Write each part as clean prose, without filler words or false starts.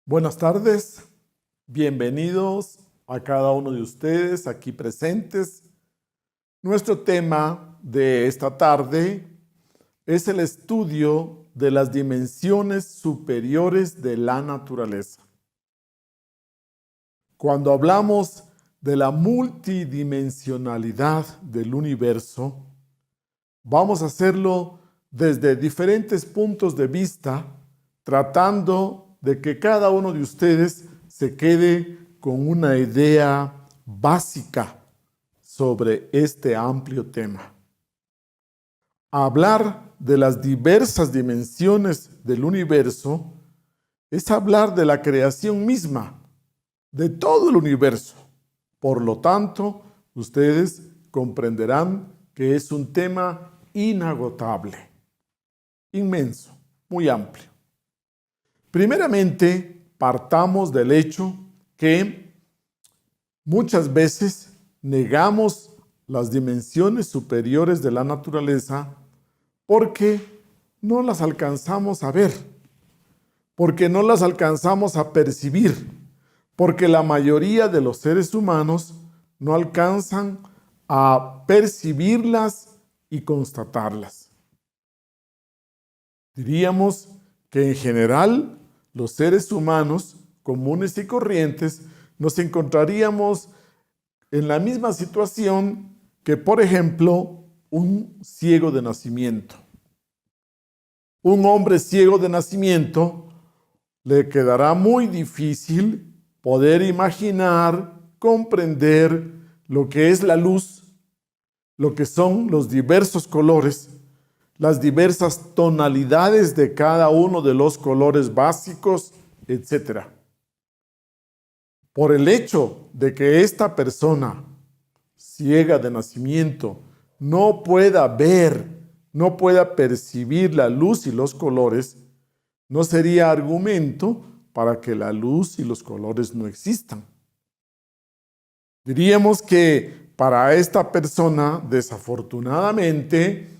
Buenas tardes, bienvenidos a cada uno de ustedes aquí presentes. Nuestro tema de esta tarde es el estudio de las dimensiones superiores de la naturaleza. Cuando hablamos de la multidimensionalidad del universo, vamos a hacerlo desde diferentes puntos de vista, tratando de que cada uno de ustedes se quede con una idea básica sobre este amplio tema. Hablar de las diversas dimensiones del universo es hablar de la creación misma, de todo el universo. Por lo tanto, ustedes comprenderán que es un tema inagotable, inmenso, muy amplio. Primeramente, partamos del hecho que muchas veces negamos las dimensiones superiores de la naturaleza porque no las alcanzamos a ver, porque no las alcanzamos a percibir, porque la mayoría de los seres humanos no alcanzan a percibirlas y constatarlas. Diríamos que en general los seres humanos comunes y corrientes nos encontraríamos en la misma situación que, por ejemplo, un ciego de nacimiento. Un hombre ciego de nacimiento le quedará muy difícil poder imaginar, comprender lo que es la luz, lo que son los diversos colores, las diversas tonalidades de cada uno de los colores básicos, etc. Por el hecho de que esta persona ciega de nacimiento no pueda ver, no pueda percibir la luz y los colores, no sería argumento para que la luz y los colores no existan. Diríamos que para esta persona, desafortunadamente,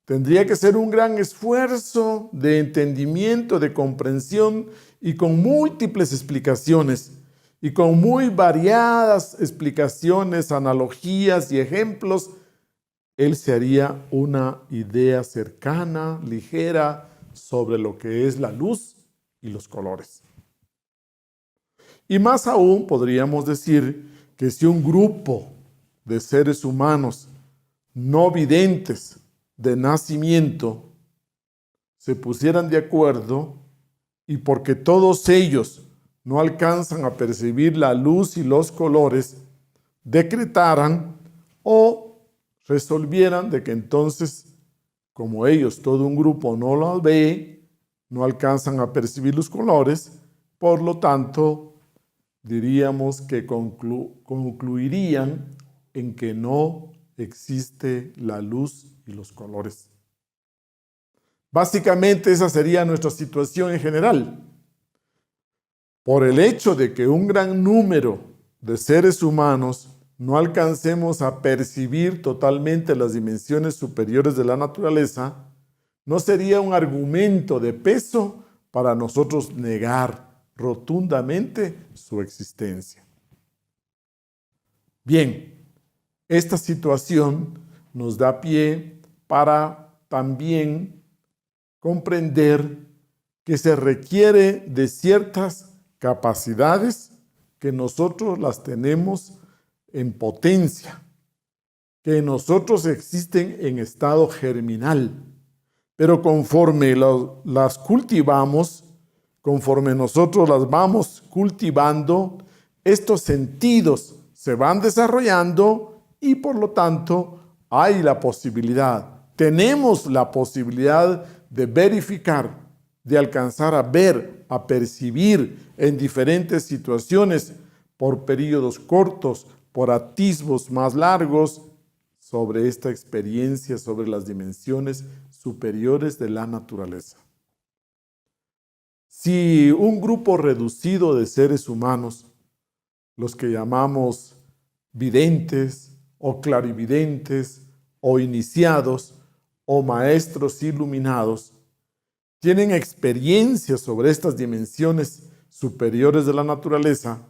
tendría que ser un gran esfuerzo de entendimiento, de comprensión y con múltiples explicaciones y con muy variadas explicaciones, analogías y ejemplos, él se haría una idea cercana, ligera, sobre lo que es la luz y los colores. Y más aún podríamos decir que si un grupo de seres humanos no videntes de nacimiento se pusieran de acuerdo y porque todos ellos no alcanzan a percibir la luz y los colores, decretaran o resolvieran de que entonces, como ellos, todo un grupo no lo ve, no alcanzan a percibir los colores, por lo tanto, diríamos que concluirían en que no existe la luz y los colores. Básicamente esa sería nuestra situación en general. Por el hecho de que un gran número de seres humanos no alcancemos a percibir totalmente las dimensiones superiores de la naturaleza, no sería un argumento de peso para nosotros negar rotundamente su existencia. Bien, esta situación nos da pie para también comprender que se requiere de ciertas capacidades que nosotros las tenemos en potencia, que en nosotros existen en estado germinal, pero conforme las cultivamos, conforme nosotros las vamos cultivando, estos sentidos se van desarrollando y por lo tanto hay la posibilidad, tenemos la posibilidad de verificar, de alcanzar a ver, a percibir en diferentes situaciones por periodos cortos, por atisbos más largos, sobre esta experiencia, sobre las dimensiones superiores de la naturaleza. Si un grupo reducido de seres humanos, los que llamamos videntes o clarividentes o iniciados o maestros iluminados, tienen experiencia sobre estas dimensiones superiores de la naturaleza,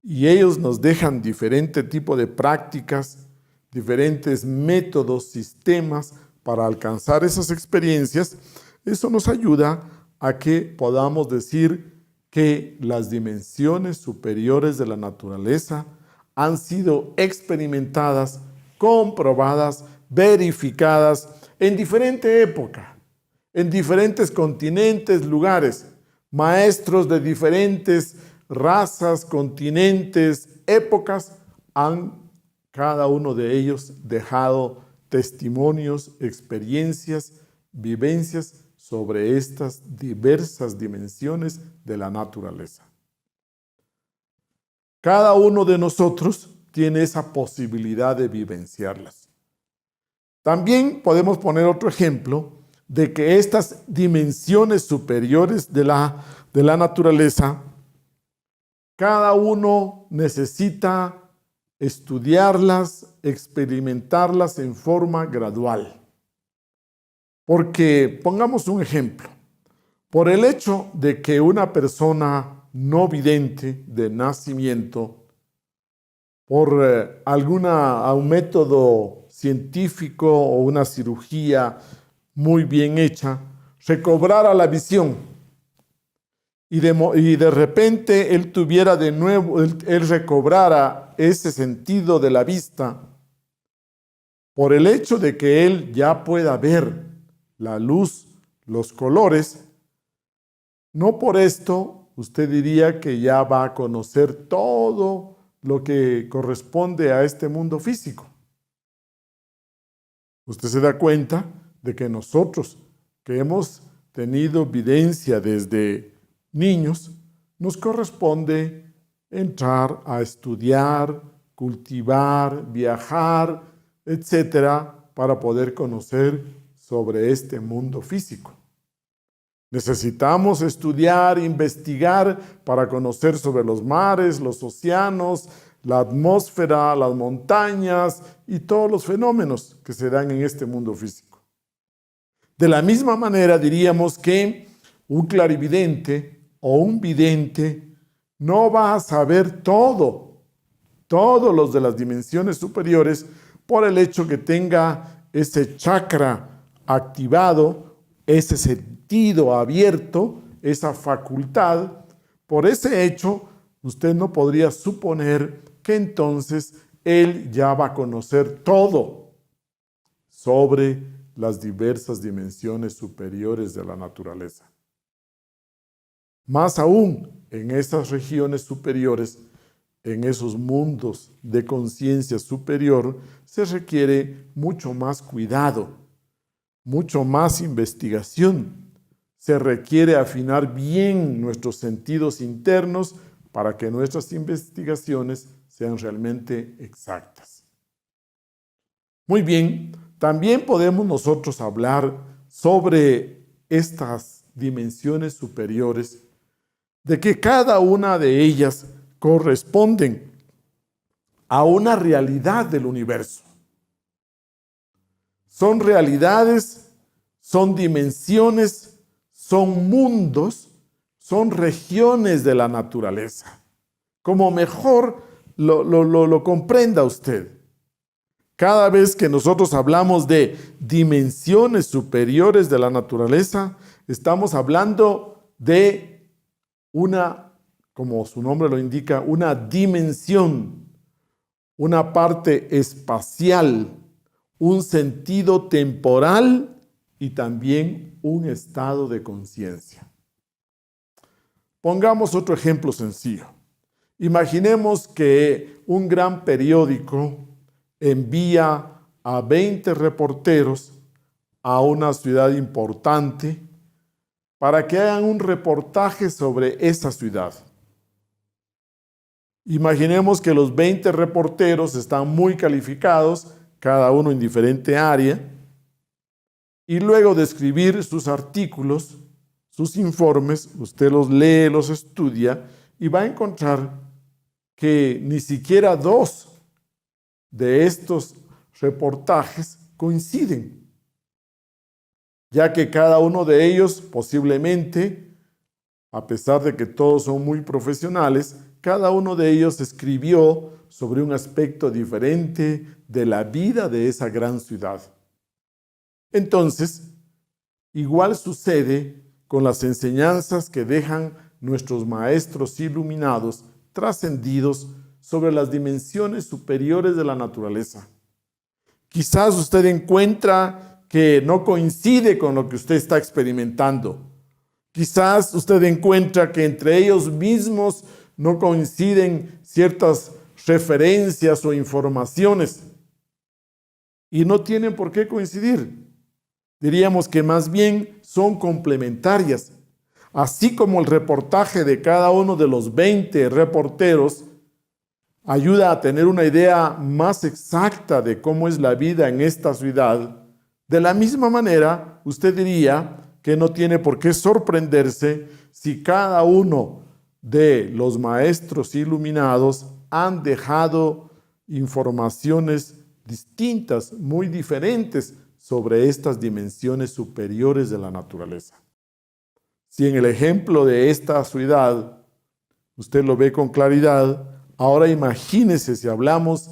y ellos nos dejan diferente tipo de prácticas, diferentes métodos, sistemas para alcanzar esas experiencias, eso nos ayuda a que podamos decir que las dimensiones superiores de la naturaleza han sido experimentadas, comprobadas, verificadas en diferente época, en diferentes continentes, lugares, maestros de diferentes razas, continentes, épocas, han cada uno de ellos dejado testimonios, experiencias, vivencias sobre estas diversas dimensiones de la naturaleza. Cada uno de nosotros tiene esa posibilidad de vivenciarlas. También podemos poner otro ejemplo de que estas dimensiones superiores de la naturaleza, cada uno necesita estudiarlas, experimentarlas en forma gradual. Porque, pongamos un ejemplo, por el hecho de que una persona no vidente de nacimiento, por un método científico o una cirugía muy bien hecha, recobrara la visión y de repente él tuviera de nuevo, él recobrara ese sentido de la vista, por el hecho de que él ya pueda ver la luz, los colores, no por esto usted diría que ya va a conocer todo lo que corresponde a este mundo físico. Usted se da cuenta de que nosotros, que hemos tenido videncia desde niños, nos corresponde entrar a estudiar, cultivar, viajar, etcétera, para poder conocer sobre este mundo físico. Necesitamos estudiar, investigar para conocer sobre los mares, los océanos, la atmósfera, las montañas y todos los fenómenos que se dan en este mundo físico. De la misma manera diríamos que un clarividente o un vidente no va a saber todos los de las dimensiones superiores por el hecho que tenga ese chakra activado, ese sentido abierto, esa facultad. Por ese hecho, usted no podría suponer que entonces él ya va a conocer todo sobre las diversas dimensiones superiores de la naturaleza. Más aún, en esas regiones superiores, en esos mundos de conciencia superior, se requiere mucho más cuidado, mucho más investigación. Se requiere afinar bien nuestros sentidos internos para que nuestras investigaciones sean realmente exactas. Muy bien, también podemos nosotros hablar sobre estas dimensiones superiores, de que cada una de ellas corresponden a una realidad del universo. Son realidades, son dimensiones, son mundos, son regiones de la naturaleza. Como mejor lo comprenda usted. Cada vez que nosotros hablamos de dimensiones superiores de la naturaleza, estamos hablando de una, como su nombre lo indica, una dimensión, una parte espacial, un sentido temporal y también un estado de conciencia. Pongamos otro ejemplo sencillo. Imaginemos que un gran periódico envía a 20 reporteros a una ciudad importante para que hagan un reportaje sobre esa ciudad. Imaginemos que los 20 reporteros están muy calificados, cada uno en diferente área, y luego de escribir sus artículos, sus informes, usted los lee, los estudia, y va a encontrar que ni siquiera 2 de estos reportajes coinciden, ya que cada uno de ellos posiblemente a pesar de que todos son muy profesionales, cada uno de ellos escribió sobre un aspecto diferente de la vida de esa gran ciudad. Entonces, igual sucede con las enseñanzas que dejan nuestros maestros iluminados, trascendidos sobre las dimensiones superiores de la naturaleza. Quizás usted encuentra que no coincide con lo que usted está experimentando. Quizás usted encuentra que entre ellos mismos no coinciden ciertas referencias o informaciones y no tienen por qué coincidir. Diríamos que más bien son complementarias. Así como el reportaje de cada uno de los 20 reporteros ayuda a tener una idea más exacta de cómo es la vida en esta ciudad, de la misma manera, usted diría que no tiene por qué sorprenderse si cada uno de los maestros iluminados han dejado informaciones distintas, muy diferentes sobre estas dimensiones superiores de la naturaleza. Si en el ejemplo de esta ciudad usted lo ve con claridad, ahora imagínese si hablamos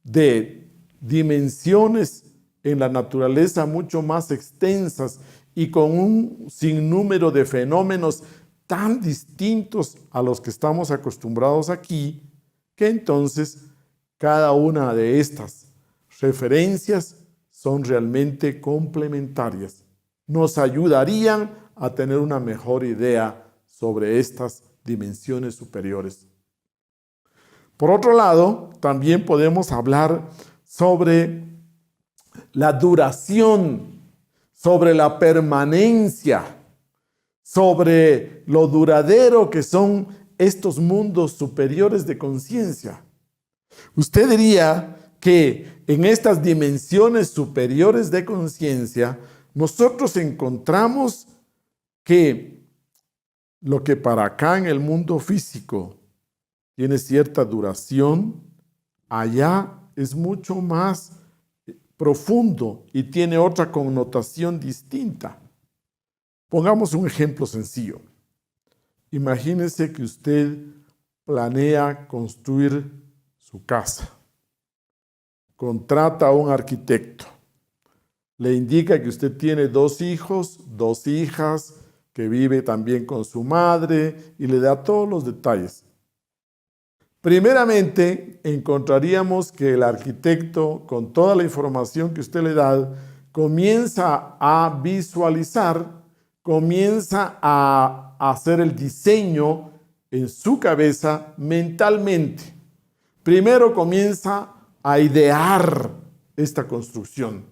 de dimensiones en la naturaleza mucho más extensas y con un sinnúmero de fenómenos tan distintos a los que estamos acostumbrados aquí, que entonces cada una de estas referencias son realmente complementarias. Nos ayudarían a tener una mejor idea sobre estas dimensiones superiores. Por otro lado, también podemos hablar sobre la duración, sobre la permanencia, sobre lo duradero que son estos mundos superiores de conciencia. Usted diría que en estas dimensiones superiores de conciencia, nosotros encontramos que lo que para acá en el mundo físico tiene cierta duración, allá es mucho más profundo y tiene otra connotación distinta. Pongamos un ejemplo sencillo. Imagínese que usted planea construir su casa. Contrata a un arquitecto. Le indica que usted tiene 2 hijos, 2 hijas, que vive también con su madre y le da todos los detalles. Primeramente, encontraríamos que el arquitecto, con toda la información que usted le da, comienza a visualizar, comienza a hacer el diseño en su cabeza mentalmente. Primero comienza a idear esta construcción,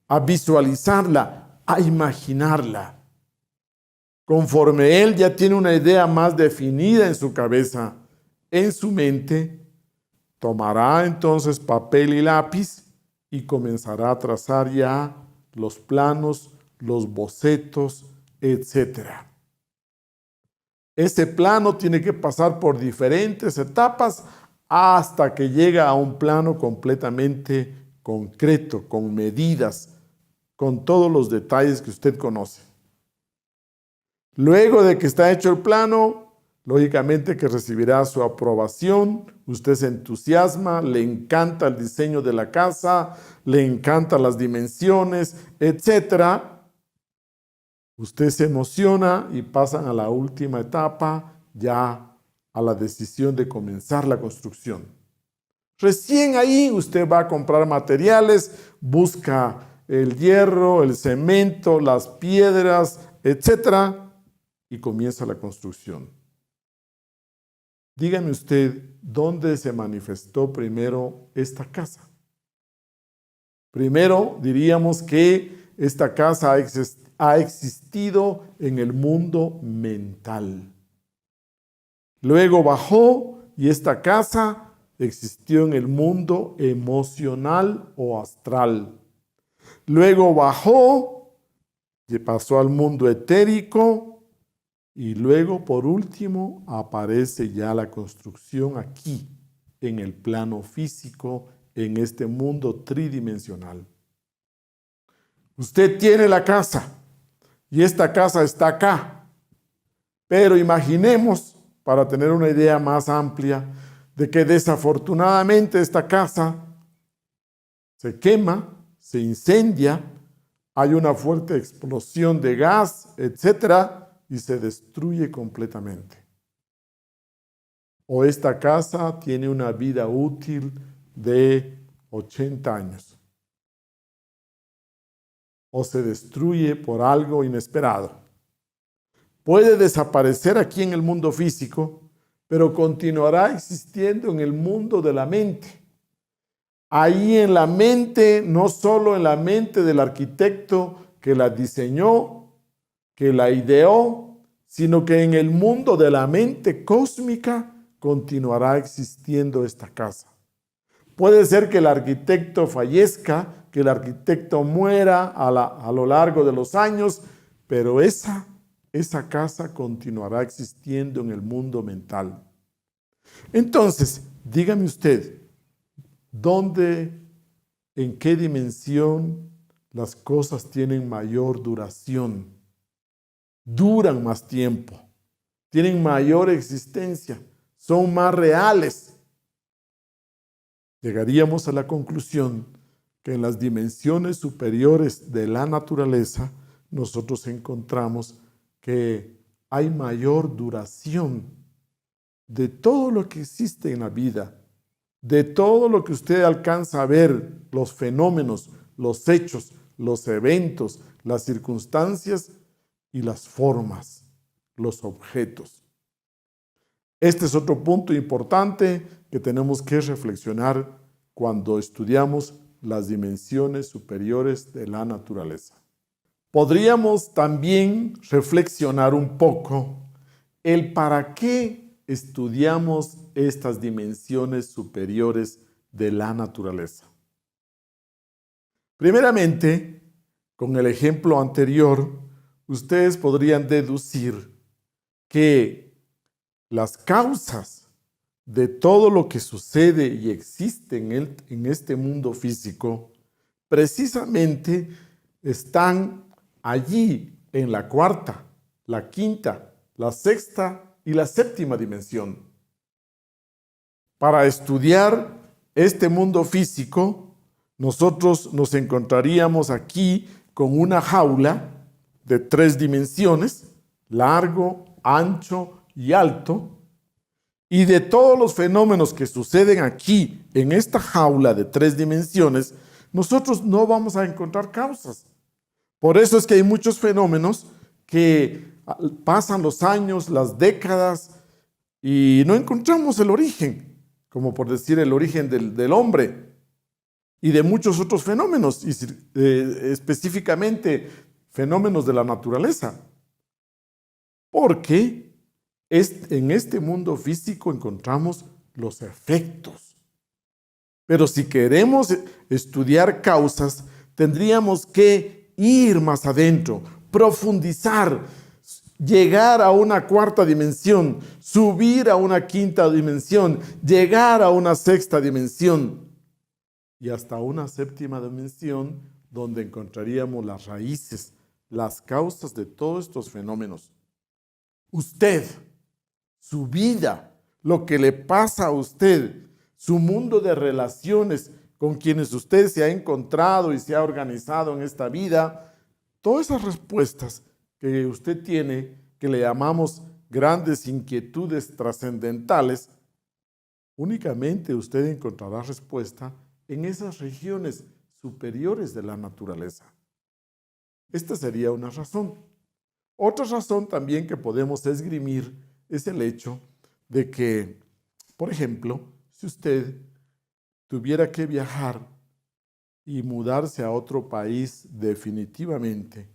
a visualizarla, a imaginarla. Conforme él ya tiene una idea más definida en su cabeza, en su mente, tomará entonces papel y lápiz y comenzará a trazar ya los planos, los bocetos, etc. Ese plano tiene que pasar por diferentes etapas hasta que llega a un plano completamente concreto, con medidas, con todos los detalles que usted conoce. Luego de que está hecho el plano, lógicamente que recibirá su aprobación, usted se entusiasma, le encanta el diseño de la casa, le encantan las dimensiones, etc. Usted se emociona y pasan a la última etapa, ya a la decisión de comenzar la construcción. Recién ahí usted va a comprar materiales, busca el hierro, el cemento, las piedras, etc. y comienza la construcción. Dígame usted, ¿dónde se manifestó primero esta casa? Primero diríamos que esta casa ha existido en el mundo mental. Luego bajó y esta casa existió en el mundo emocional o astral. Luego bajó y pasó al mundo etérico. Y luego, por último, aparece ya la construcción aquí, en el plano físico, en este mundo tridimensional. Usted tiene la casa y esta casa está acá. Pero imaginemos, para tener una idea más amplia, de que desafortunadamente esta casa se quema, se incendia, hay una fuerte explosión de gas, etcétera, y se destruye completamente. O esta casa tiene una vida útil de 80 años. O se destruye por algo inesperado. Puede desaparecer aquí en el mundo físico, pero continuará existiendo en el mundo de la mente. Ahí en la mente, no solo en la mente del arquitecto que la diseñó, que la ideó, sino que en el mundo de la mente cósmica continuará existiendo esta casa. Puede ser que el arquitecto fallezca, que el arquitecto muera a lo largo de los años, pero esa casa continuará existiendo en el mundo mental. Entonces, dígame usted, ¿dónde, en qué dimensión las cosas tienen mayor duración? Duran más tiempo, tienen mayor existencia, son más reales. Llegaríamos a la conclusión que en las dimensiones superiores de la naturaleza nosotros encontramos que hay mayor duración de todo lo que existe en la vida, de todo lo que usted alcanza a ver, los fenómenos, los hechos, los eventos, las circunstancias y las formas, los objetos. Este es otro punto importante que tenemos que reflexionar cuando estudiamos las dimensiones superiores de la naturaleza. Podríamos también reflexionar un poco el para qué estudiamos estas dimensiones superiores de la naturaleza. Primeramente, con el ejemplo anterior, ustedes podrían deducir que las causas de todo lo que sucede y existe en este mundo físico precisamente están allí en la cuarta, la quinta, la sexta y la séptima dimensión. Para estudiar este mundo físico, nosotros nos encontraríamos aquí con una jaula de 3 dimensiones, largo, ancho y alto, y de todos los fenómenos que suceden aquí en esta jaula de 3 dimensiones, nosotros no vamos a encontrar causas. Por eso es que hay muchos fenómenos que pasan los años, las décadas, y no encontramos el origen, como por decir el origen del hombre y de muchos otros fenómenos, y específicamente fenómenos de la naturaleza. Porque en este mundo físico encontramos los efectos. Pero si queremos estudiar causas, tendríamos que ir más adentro, profundizar, llegar a una cuarta dimensión, subir a una quinta dimensión, llegar a una sexta dimensión y hasta una séptima dimensión donde encontraríamos las raíces, las causas de todos estos fenómenos. Usted, su vida, lo que le pasa a usted, su mundo de relaciones con quienes usted se ha encontrado y se ha organizado en esta vida, todas esas respuestas que usted tiene, que le llamamos grandes inquietudes trascendentales, únicamente usted encontrará respuesta en esas regiones superiores de la naturaleza. Esta sería una razón. Otra razón también que podemos esgrimir es el hecho de que, por ejemplo, si usted tuviera que viajar y mudarse a otro país definitivamente,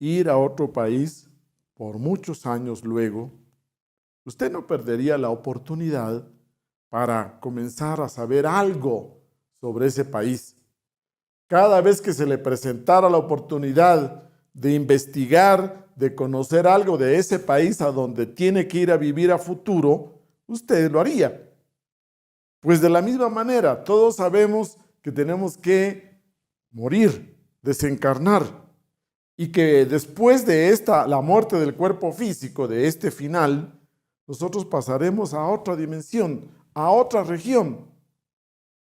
ir a otro país por muchos años luego, usted no perdería la oportunidad para comenzar a saber algo sobre ese país. Cada vez que se le presentara la oportunidad de investigar, de conocer algo de ese país a donde tiene que ir a vivir a futuro, usted lo haría. Pues de la misma manera, todos sabemos que tenemos que morir, desencarnar. y que después de la muerte del cuerpo físico, de este final, nosotros pasaremos a otra dimensión, a otra región.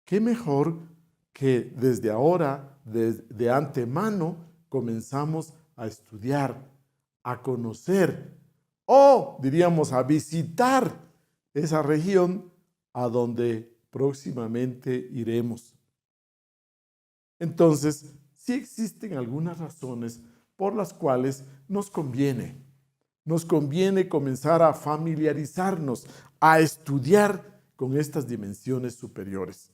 ¿Qué mejor que desde ahora, de antemano, comenzamos a estudiar, a conocer o, diríamos, a visitar esa región a donde próximamente iremos? Entonces, sí existen algunas razones por las cuales nos conviene comenzar a familiarizarnos, a estudiar con estas dimensiones superiores.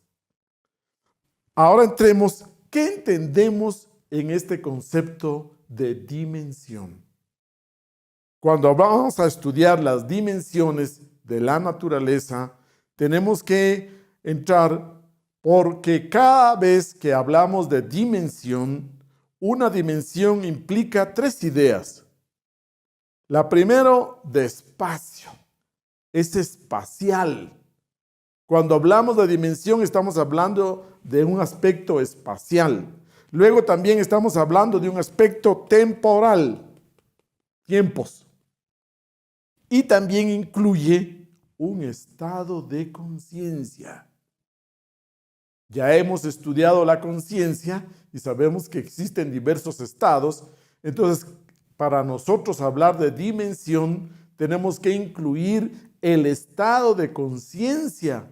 Ahora entremos, ¿qué entendemos en este concepto de dimensión? Cuando vamos a estudiar las dimensiones de la naturaleza, tenemos que entrar porque cada vez que hablamos de dimensión, una dimensión implica tres ideas. La primera, de espacio, es espacial. Cuando hablamos de dimensión, estamos hablando de un aspecto espacial. Luego también estamos hablando de un aspecto temporal, tiempos. Y también incluye un estado de conciencia. Ya hemos estudiado la conciencia y sabemos que existen diversos estados. Entonces, para nosotros hablar de dimensión, tenemos que incluir el estado de conciencia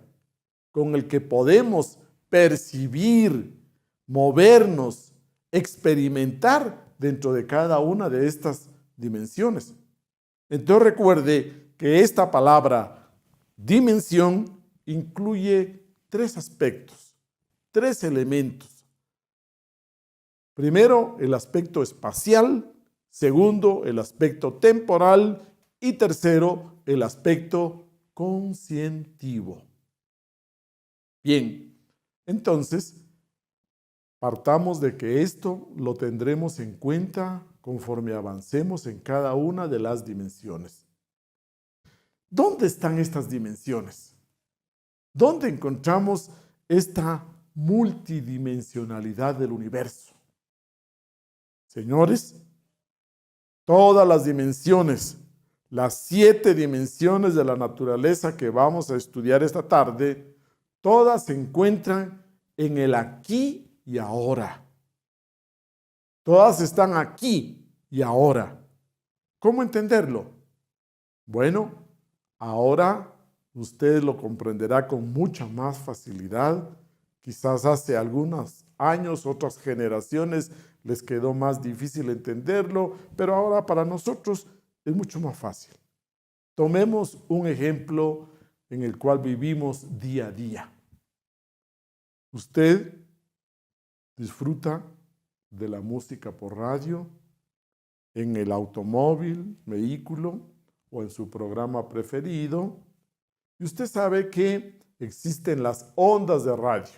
con el que podemos percibir, movernos, experimentar dentro de cada una de estas dimensiones. Entonces recuerde que esta palabra dimensión incluye tres aspectos, tres elementos. Primero, el aspecto espacial. Segundo, el aspecto temporal. Y tercero, el aspecto conscientivo. Bien, entonces, partamos de que esto lo tendremos en cuenta conforme avancemos en cada una de las dimensiones. ¿Dónde están estas dimensiones? ¿Dónde encontramos esta multidimensionalidad del universo? Señores, todas las dimensiones, las 7 dimensiones de la naturaleza que vamos a estudiar esta tarde, todas se encuentran en el aquí y ahora. Todas están aquí y ahora. ¿Cómo entenderlo? Bueno, ahora usted lo comprenderá con mucha más facilidad. Quizás hace algunos años, otras generaciones, les quedó más difícil entenderlo, pero ahora para nosotros es mucho más fácil. Tomemos un ejemplo en el cual vivimos día a día. Usted disfruta de la música por radio, en el automóvil, vehículo o en su programa preferido. Y usted sabe que existen las ondas de radio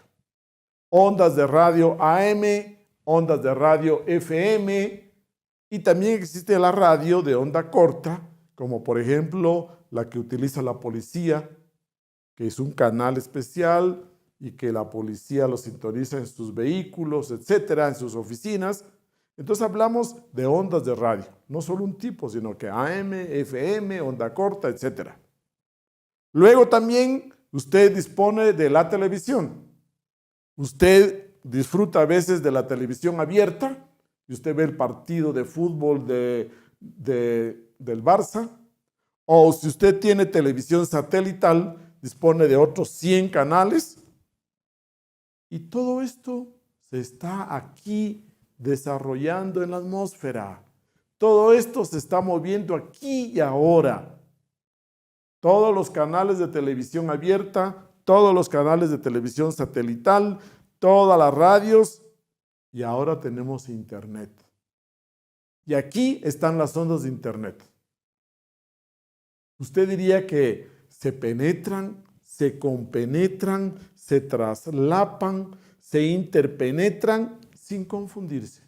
AM, ondas de radio FM, y también existe la radio de onda corta, como por ejemplo la que utiliza la policía, que es un canal especial y que la policía lo sintoniza en sus vehículos, etcétera, en sus oficinas. Entonces hablamos de ondas de radio, no solo un tipo, sino que AM, FM, onda corta, etcétera. Luego también usted dispone de la televisión. Usted disfruta a veces de la televisión abierta y usted ve el partido de fútbol del Barça. O si usted tiene televisión satelital, dispone de otros 100 canales. Y todo esto se está aquí desarrollando en la atmósfera. Todo esto se está moviendo aquí y ahora. Todos los canales de televisión abierta, todos los canales de televisión satelital, todas las radios, y ahora tenemos internet. Y aquí están las ondas de internet. Usted diría que se penetran, se compenetran, se traslapan, se interpenetran sin confundirse.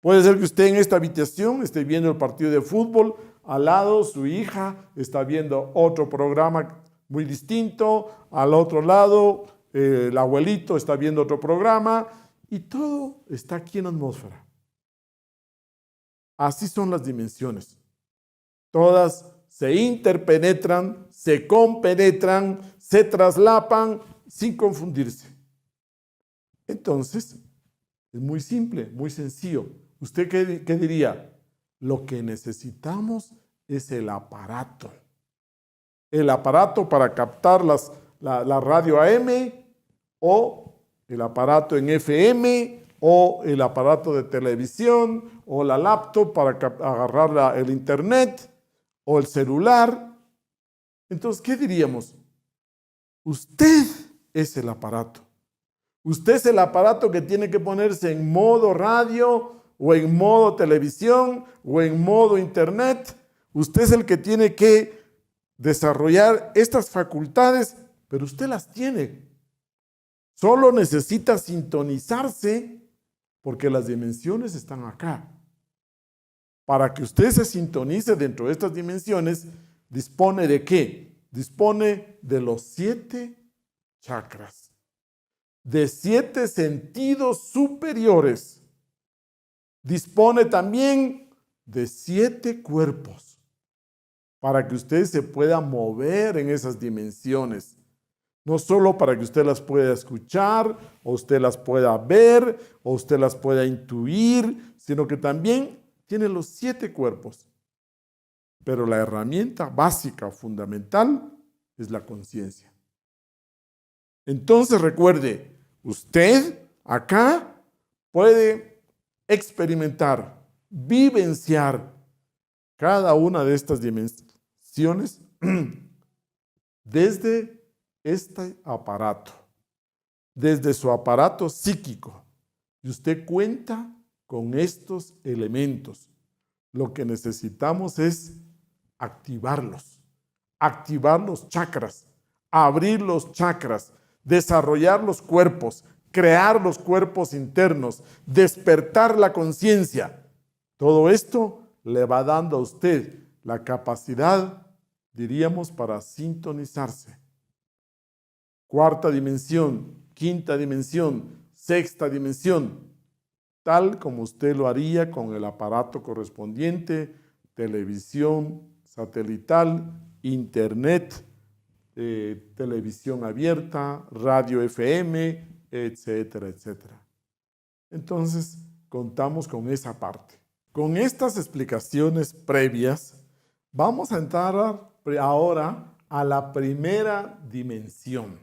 Puede ser que usted en esta habitación esté viendo el partido de fútbol, al lado su hija está viendo otro programa muy distinto, al otro lado el abuelito está viendo otro programa y todo está aquí en la atmósfera. Así son las dimensiones. Todas se interpenetran, se compenetran, se traslapan sin confundirse. Entonces, es muy simple, muy sencillo. ¿Usted qué diría? Lo que necesitamos es el aparato. El aparato para captar la radio AM, o el aparato en FM, o el aparato de televisión, o la laptop para agarrar el internet, o el celular. Entonces, ¿qué diríamos? Usted es el aparato. Usted es el aparato que tiene que ponerse en modo radio, o en modo televisión, o en modo internet. Usted es el que tiene que desarrollar estas facultades, pero usted las tiene. Solo necesita sintonizarse, porque las dimensiones están acá. Para que usted se sintonice dentro de estas dimensiones, ¿dispone de qué? Dispone de los 7 chakras, de 7 sentidos superiores. Dispone también de 7 cuerpos, para que usted se pueda mover en esas dimensiones. No solo para que usted las pueda escuchar, o usted las pueda ver, o usted las pueda intuir, sino que también tiene los 7 cuerpos. Pero la herramienta básica, fundamental, es la conciencia. Entonces recuerde, usted acá puede experimentar, vivenciar cada una de estas dimensiones desde este aparato, desde su aparato psíquico. Y usted cuenta con estos elementos. Lo que necesitamos es activarlos, activar los chakras, abrir los chakras, desarrollar los cuerpos, crear los cuerpos internos, despertar la conciencia. Todo esto le va dando a usted la capacidad, diríamos, para sintonizarse. 4ª dimensión, 5ª dimensión, 6ª dimensión, tal como usted lo haría con el aparato correspondiente, televisión satelital, internet, televisión abierta, radio FM, etcétera, etcétera. Entonces, contamos con esa parte. Con estas explicaciones previas, vamos a entrar ahora a la primera dimensión.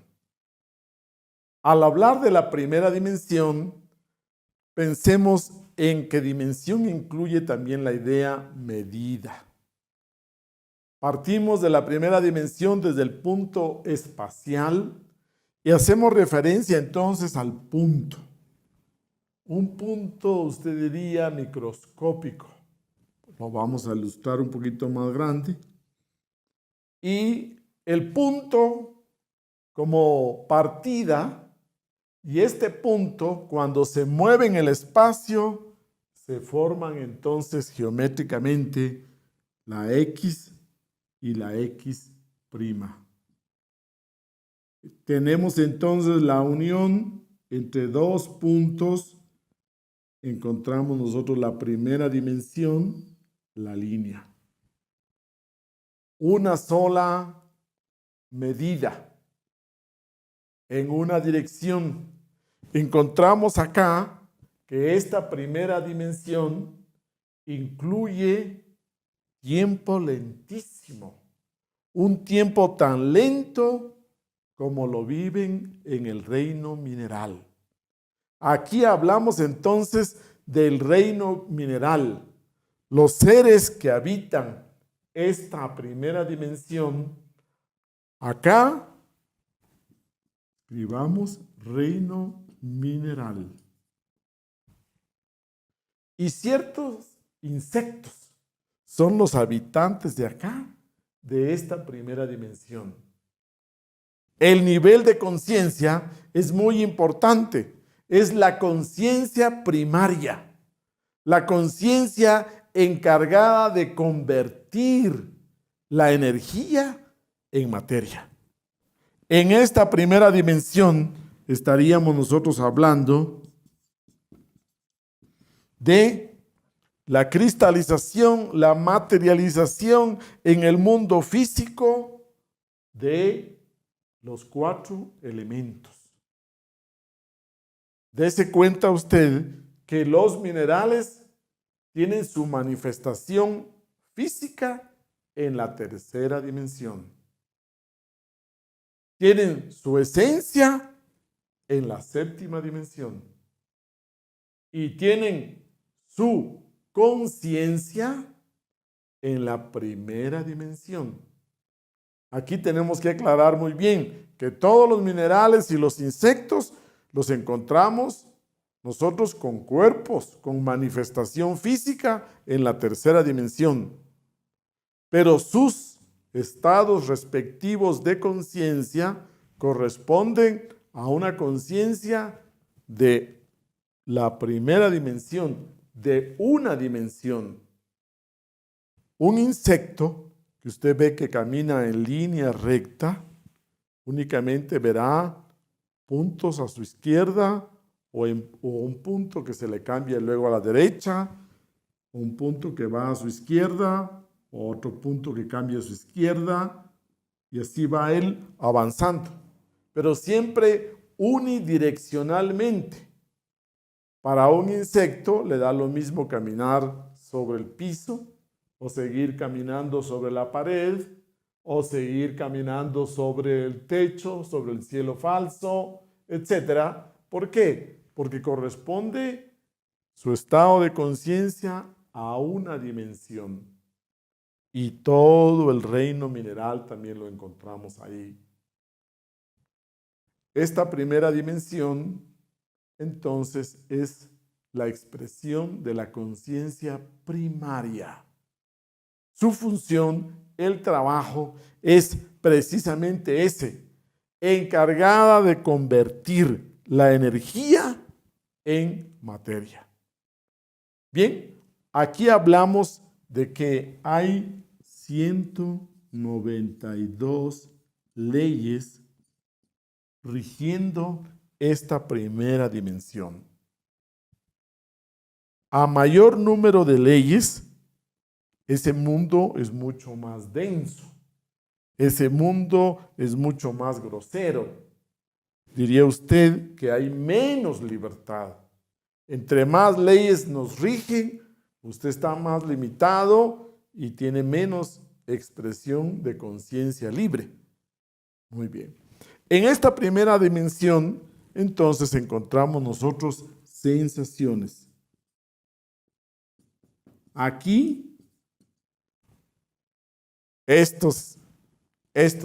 Al hablar de la primera dimensión, pensemos en que dimensión incluye también la idea medida. Partimos de la primera dimensión desde el punto espacial y hacemos referencia entonces al punto. Un punto, usted diría, microscópico. Lo vamos a ilustrar un poquito más grande. Y el punto como partida, y este punto, cuando se mueve en el espacio, se forman entonces geométricamente la X y la X'. Tenemos entonces la unión entre 2 puntos. Encontramos nosotros la primera dimensión, la línea. Una sola medida en una dirección. Encontramos acá que esta primera dimensión incluye tiempo lentísimo, un tiempo tan lento como lo viven en el reino mineral. Aquí hablamos entonces del reino mineral. Los seres que habitan esta primera dimensión, acá escribamos reino mineral. Y ciertos insectos son los habitantes de acá, de esta primera dimensión. El nivel de conciencia es muy importante. Es la conciencia primaria, la conciencia encargada de convertir la energía en materia. En esta primera dimensión estaríamos nosotros hablando de la cristalización, la materialización en el mundo físico de los 4 elementos. Dese cuenta usted que los minerales tienen su manifestación física en la tercera dimensión. Tienen su esencia en la séptima dimensión. Y tienen su conciencia en la primera dimensión. Aquí tenemos que aclarar muy bien que todos los minerales y los insectos los encontramos nosotros con cuerpos, con manifestación física en la tercera dimensión. Pero sus estados respectivos de conciencia corresponden a una conciencia de la primera dimensión, de una dimensión. Un insecto que usted ve que camina en línea recta, únicamente verá puntos a su izquierda o un punto que se le cambia luego a la derecha, un punto que va a su izquierda, otro punto que cambia a su izquierda, y así va él avanzando, pero siempre unidireccionalmente. Para un insecto le da lo mismo caminar sobre el piso, o seguir caminando sobre la pared, o seguir caminando sobre el techo, sobre el cielo falso, etc. ¿Por qué? Porque corresponde su estado de conciencia a una dimensión. Y todo el reino mineral también lo encontramos ahí. Esta primera dimensión, entonces, es la expresión de la conciencia primaria. Su función, el trabajo, es precisamente ese, encargada de convertir la energía en materia. Bien, aquí hablamos de que hay 192 leyes rigiendo esta primera dimensión. A mayor número de leyes, ese mundo es mucho más denso. Ese mundo es mucho más grosero. Diría usted que hay menos libertad. Entre más leyes nos rigen, usted está más limitado y tiene menos expresión de conciencia libre. Muy bien. En esta primera dimensión, entonces, encontramos nosotros sensaciones. Aquí, estos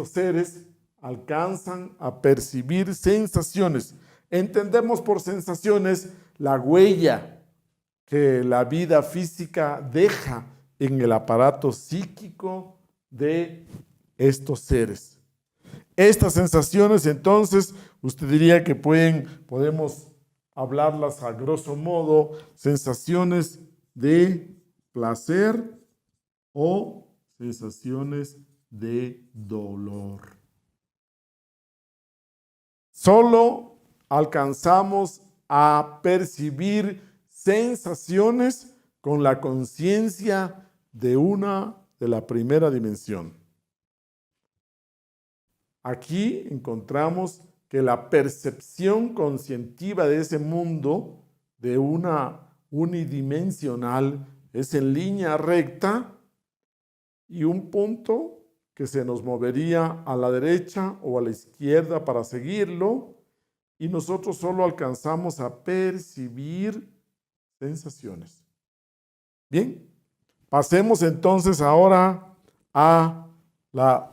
seres alcanzan a percibir sensaciones. Entendemos por sensaciones la huella que la vida física deja en el aparato psíquico de estos seres. Estas sensaciones, entonces, usted diría que podemos hablarlas a grosso modo, sensaciones de placer o sensaciones de dolor. Solo alcanzamos a percibir sensaciones con la conciencia de la primera dimensión. Aquí encontramos que la percepción conscientiva de ese mundo, de una unidimensional, es en línea recta y un punto que se nos movería a la derecha o a la izquierda para seguirlo, y nosotros solo alcanzamos a percibir sensaciones. Bien, pasemos entonces ahora a la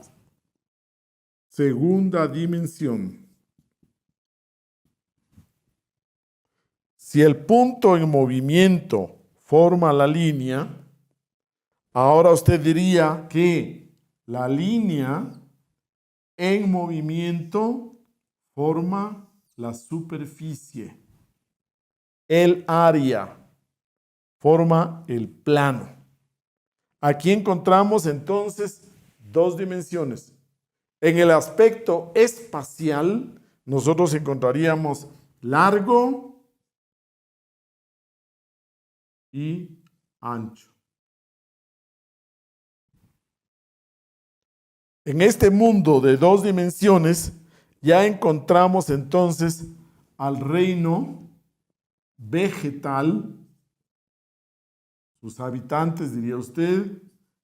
segunda dimensión. Si el punto en movimiento forma la línea, ahora usted diría que la línea en movimiento forma la superficie. El área forma el plano. Aquí encontramos entonces dos dimensiones. En el aspecto espacial, nosotros encontraríamos largo y ancho. En este mundo de dos dimensiones ya encontramos entonces al reino vegetal, sus habitantes diría usted,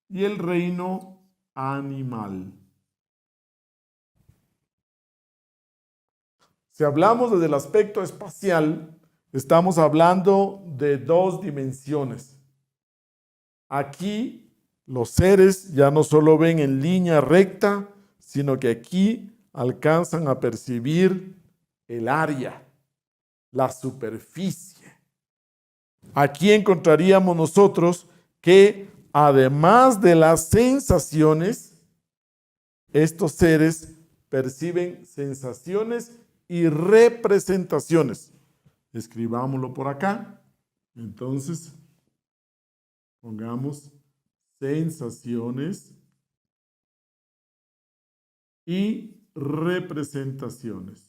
y el reino animal. Si hablamos desde el aspecto espacial, estamos hablando de dos dimensiones. Aquí los seres ya no solo ven en línea recta, sino que aquí alcanzan a percibir el área, la superficie. Aquí encontraríamos nosotros que además de las sensaciones, estos seres perciben sensaciones y representaciones. Escribámoslo por acá. Entonces, pongamos sensaciones y representaciones.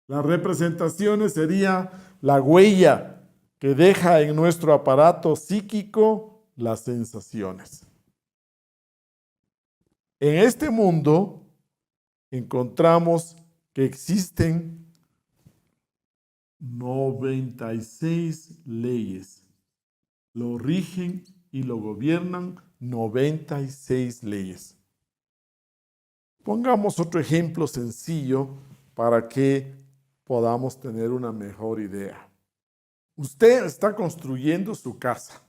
Las representaciones sería la huella que deja en nuestro aparato psíquico las sensaciones. En este mundo encontramos que existen 96 leyes. Lo rigen y lo gobiernan 96 leyes. Pongamos otro ejemplo sencillo para que podamos tener una mejor idea. Usted está construyendo su casa.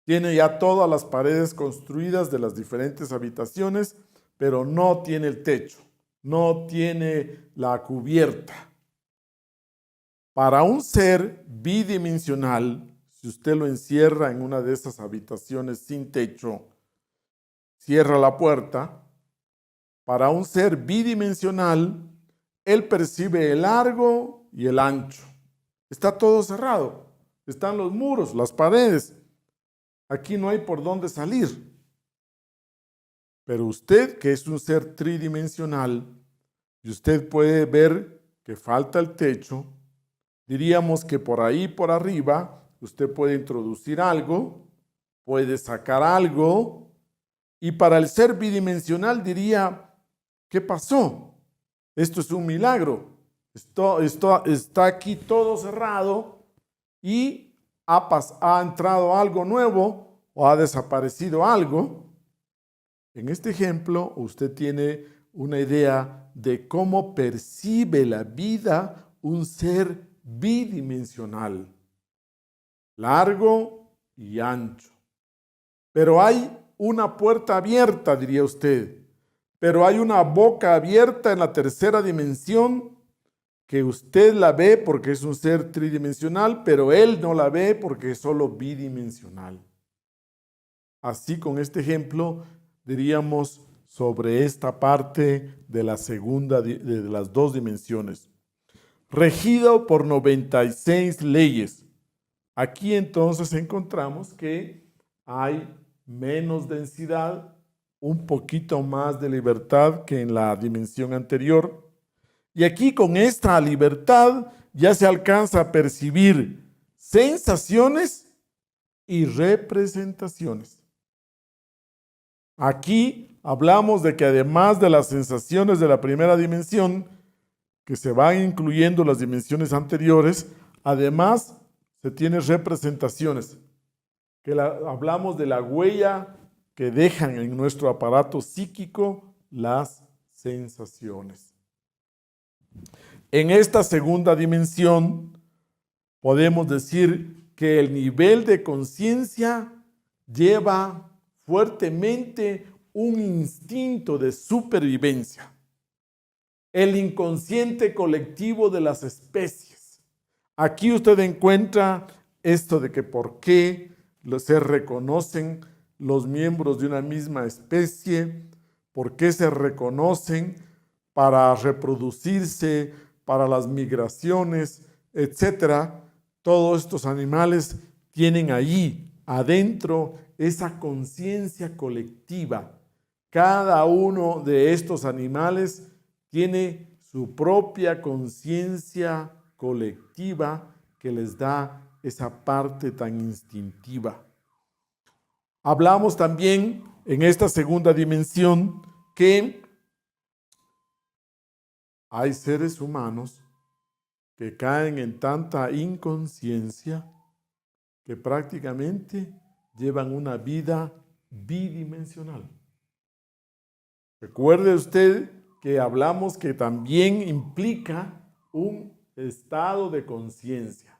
Tiene ya todas las paredes construidas de las diferentes habitaciones, pero no tiene el techo, no tiene la cubierta. Para un ser bidimensional, si usted lo encierra en una de esas habitaciones sin techo, cierra la puerta, para un ser bidimensional, él percibe el largo y el ancho. Está todo cerrado. Están los muros, las paredes. Aquí no hay por dónde salir. Pero usted, que es un ser tridimensional, y usted puede ver que falta el techo, diríamos que por ahí, por arriba, usted puede introducir algo, puede sacar algo, y para el ser bidimensional diría, ¿qué pasó? Esto es un milagro. Está aquí todo cerrado y ha entrado algo nuevo o ha desaparecido algo. En este ejemplo, usted tiene una idea de cómo percibe la vida un ser bidimensional, largo y ancho. Pero hay una puerta abierta, diría usted, pero hay una boca abierta en la tercera dimensión que usted la ve porque es un ser tridimensional, pero él no la ve porque es solo bidimensional. Así, con este ejemplo, diríamos sobre esta parte de la segunda de las dos dimensiones. Regido por 96 leyes. Aquí entonces encontramos que hay menos densidad, un poquito más de libertad que en la dimensión anterior. Y aquí con esta libertad ya se alcanza a percibir sensaciones y representaciones. Aquí hablamos de que además de las sensaciones de la primera dimensión, que se van incluyendo las dimensiones anteriores, además se tienen representaciones, que hablamos de la huella que dejan en nuestro aparato psíquico las sensaciones. En esta segunda dimensión podemos decir que el nivel de conciencia lleva fuertemente un instinto de supervivencia. El inconsciente colectivo de las especies. Aquí usted encuentra esto de que por qué se reconocen los miembros de una misma especie, por qué se reconocen para reproducirse, para las migraciones, etcétera. Todos estos animales tienen allí adentro esa conciencia colectiva. Cada uno de estos animales tiene su propia conciencia colectiva que les da esa parte tan instintiva. Hablamos también en esta segunda dimensión que hay seres humanos que caen en tanta inconsciencia que prácticamente llevan una vida bidimensional. Recuerde usted que hablamos que también implica un estado de conciencia.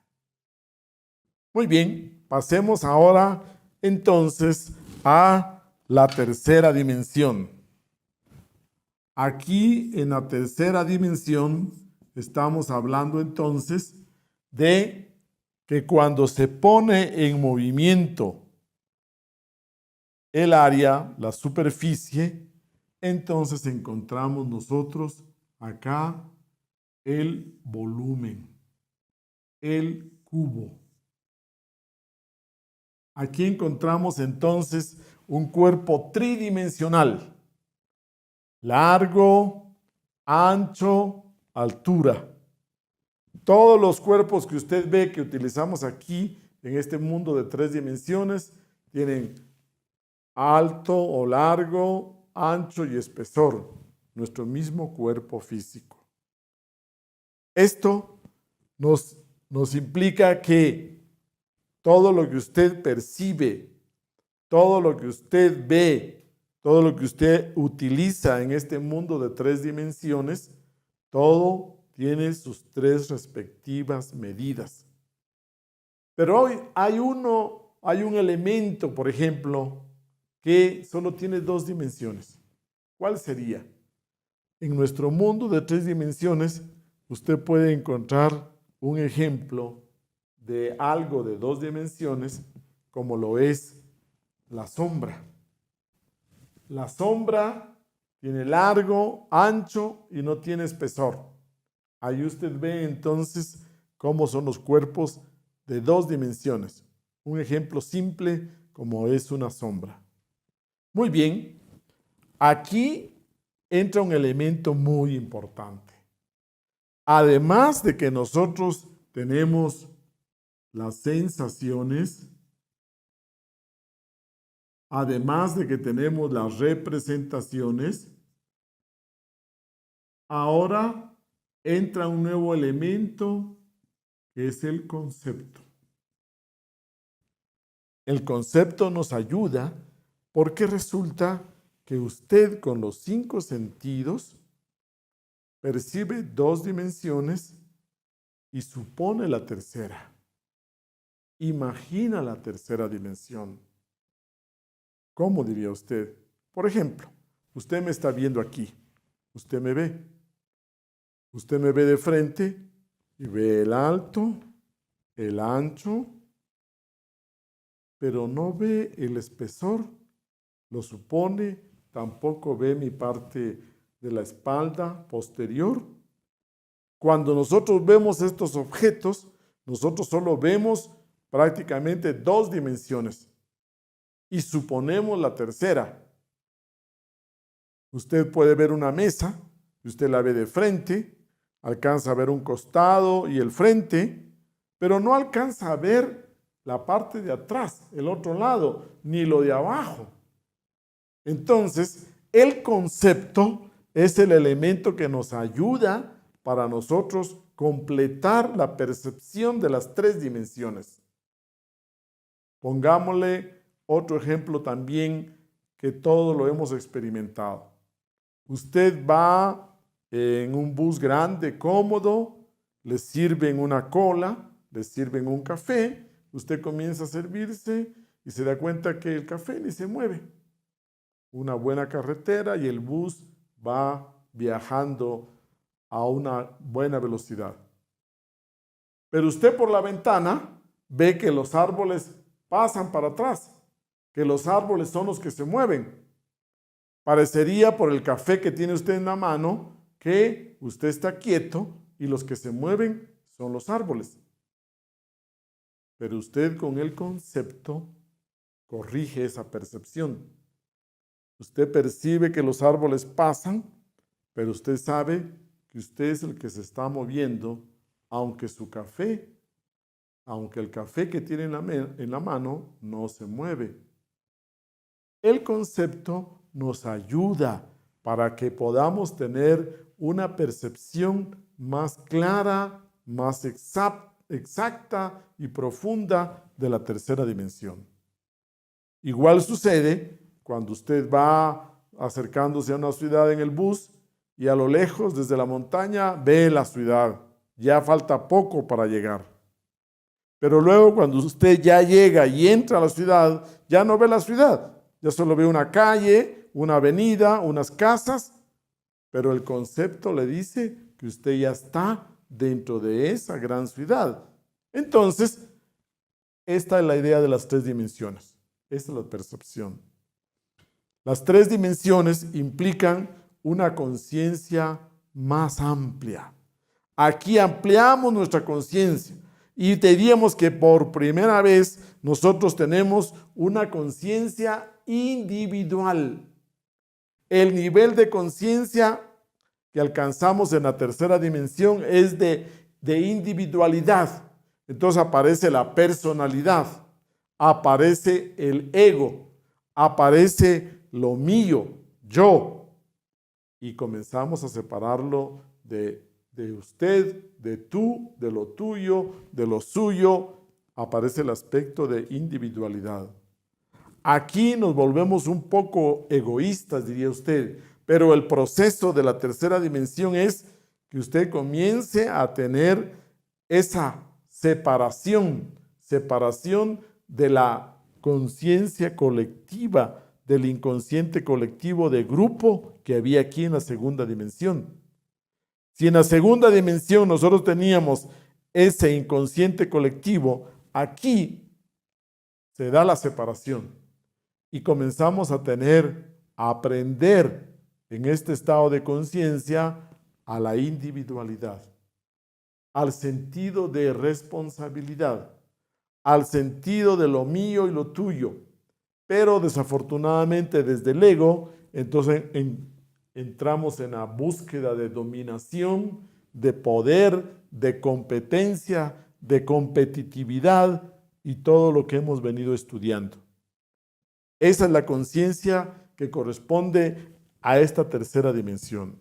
Muy bien, pasemos ahora entonces a la tercera dimensión. Aquí en la tercera dimensión estamos hablando entonces de que cuando se pone en movimiento el área, la superficie, entonces encontramos nosotros acá el volumen, el cubo. Aquí encontramos entonces un cuerpo tridimensional, largo, ancho, altura. Todos los cuerpos que usted ve que utilizamos aquí en este mundo de 3 dimensiones tienen alto o largo, ancho y espesor, nuestro mismo cuerpo físico. Esto nos implica que todo lo que usted percibe, todo lo que usted ve, todo lo que usted utiliza en este mundo de 3 dimensiones, todo tiene sus 3 respectivas medidas. Pero hoy hay un elemento, por ejemplo, que solo tiene 2 dimensiones. ¿Cuál sería? En nuestro mundo de 3 dimensiones, usted puede encontrar un ejemplo de algo de 2 dimensiones, como lo es la sombra. La sombra tiene largo, ancho y no tiene espesor. Ahí usted ve entonces cómo son los cuerpos de 2 dimensiones. Un ejemplo simple como es una sombra. Muy bien, aquí entra un elemento muy importante. Además de que nosotros tenemos las sensaciones, además de que tenemos las representaciones, ahora entra un nuevo elemento que es el concepto. El concepto nos ayuda porque resulta que usted con los 5 sentidos percibe 2 dimensiones y supone la tercera. Imagina la tercera dimensión. ¿Cómo diría usted? Por ejemplo, usted me está viendo aquí. Usted me ve. Usted me ve de frente y ve el alto, el ancho, pero no ve el espesor. Lo supone, tampoco ve mi parte de la espalda posterior. Cuando nosotros vemos estos objetos, nosotros solo vemos prácticamente 2 dimensiones y suponemos la tercera. Usted puede ver una mesa, y usted la ve de frente, alcanza a ver un costado y el frente, pero no alcanza a ver la parte de atrás, el otro lado, ni lo de abajo. Entonces, el concepto es el elemento que nos ayuda para nosotros completar la percepción de las 3 dimensiones. Pongámosle otro ejemplo también que todos lo hemos experimentado. Usted va en un bus grande, cómodo, le sirven una cola, le sirven un café, usted comienza a servirse y se da cuenta que el café ni se mueve. Una buena carretera y el bus va viajando a una buena velocidad. Pero usted por la ventana ve que los árboles pasan para atrás, que los árboles son los que se mueven. Parecería por el café que tiene usted en la mano que usted está quieto y los que se mueven son los árboles. Pero usted con el concepto corrige esa percepción. Usted percibe que los árboles pasan, pero usted sabe que usted es el que se está moviendo, aunque su café aunque el café que tiene en la mano no se mueve. El concepto nos ayuda para que podamos tener una percepción más clara, más exacta y profunda de la tercera dimensión. Igual sucede cuando usted va acercándose a una ciudad en el bus y a lo lejos, desde la montaña, ve la ciudad. Ya falta poco para llegar. Pero luego cuando usted ya llega y entra a la ciudad, ya no ve la ciudad. Ya solo ve una calle, una avenida, unas casas, pero el concepto le dice que usted ya está dentro de esa gran ciudad. Entonces, esta es la idea de las tres dimensiones. Esta es la percepción. Las tres dimensiones implican una conciencia más amplia. Aquí ampliamos nuestra conciencia y diríamos que por primera vez nosotros tenemos una conciencia individual. El nivel de conciencia que alcanzamos en la tercera dimensión es de individualidad. Entonces aparece la personalidad, aparece el ego, aparece lo mío, yo, y comenzamos a separarlo de usted, de tú, de lo tuyo, de lo suyo. Aparece el aspecto de individualidad. Aquí nos volvemos un poco egoístas, diría usted, pero el proceso de la tercera dimensión es que usted comience a tener esa separación de la conciencia colectiva, del inconsciente colectivo de grupo que había aquí en la segunda dimensión. Si en la segunda dimensión nosotros teníamos ese inconsciente colectivo, aquí se da la separación y comenzamos a aprender en este estado de conciencia a la individualidad, al sentido de responsabilidad, al sentido de lo mío y lo tuyo. Pero desafortunadamente desde el ego, entonces entramos en la búsqueda de dominación, de poder, de competencia, de competitividad y todo lo que hemos venido estudiando. Esa es la conciencia que corresponde a esta tercera dimensión.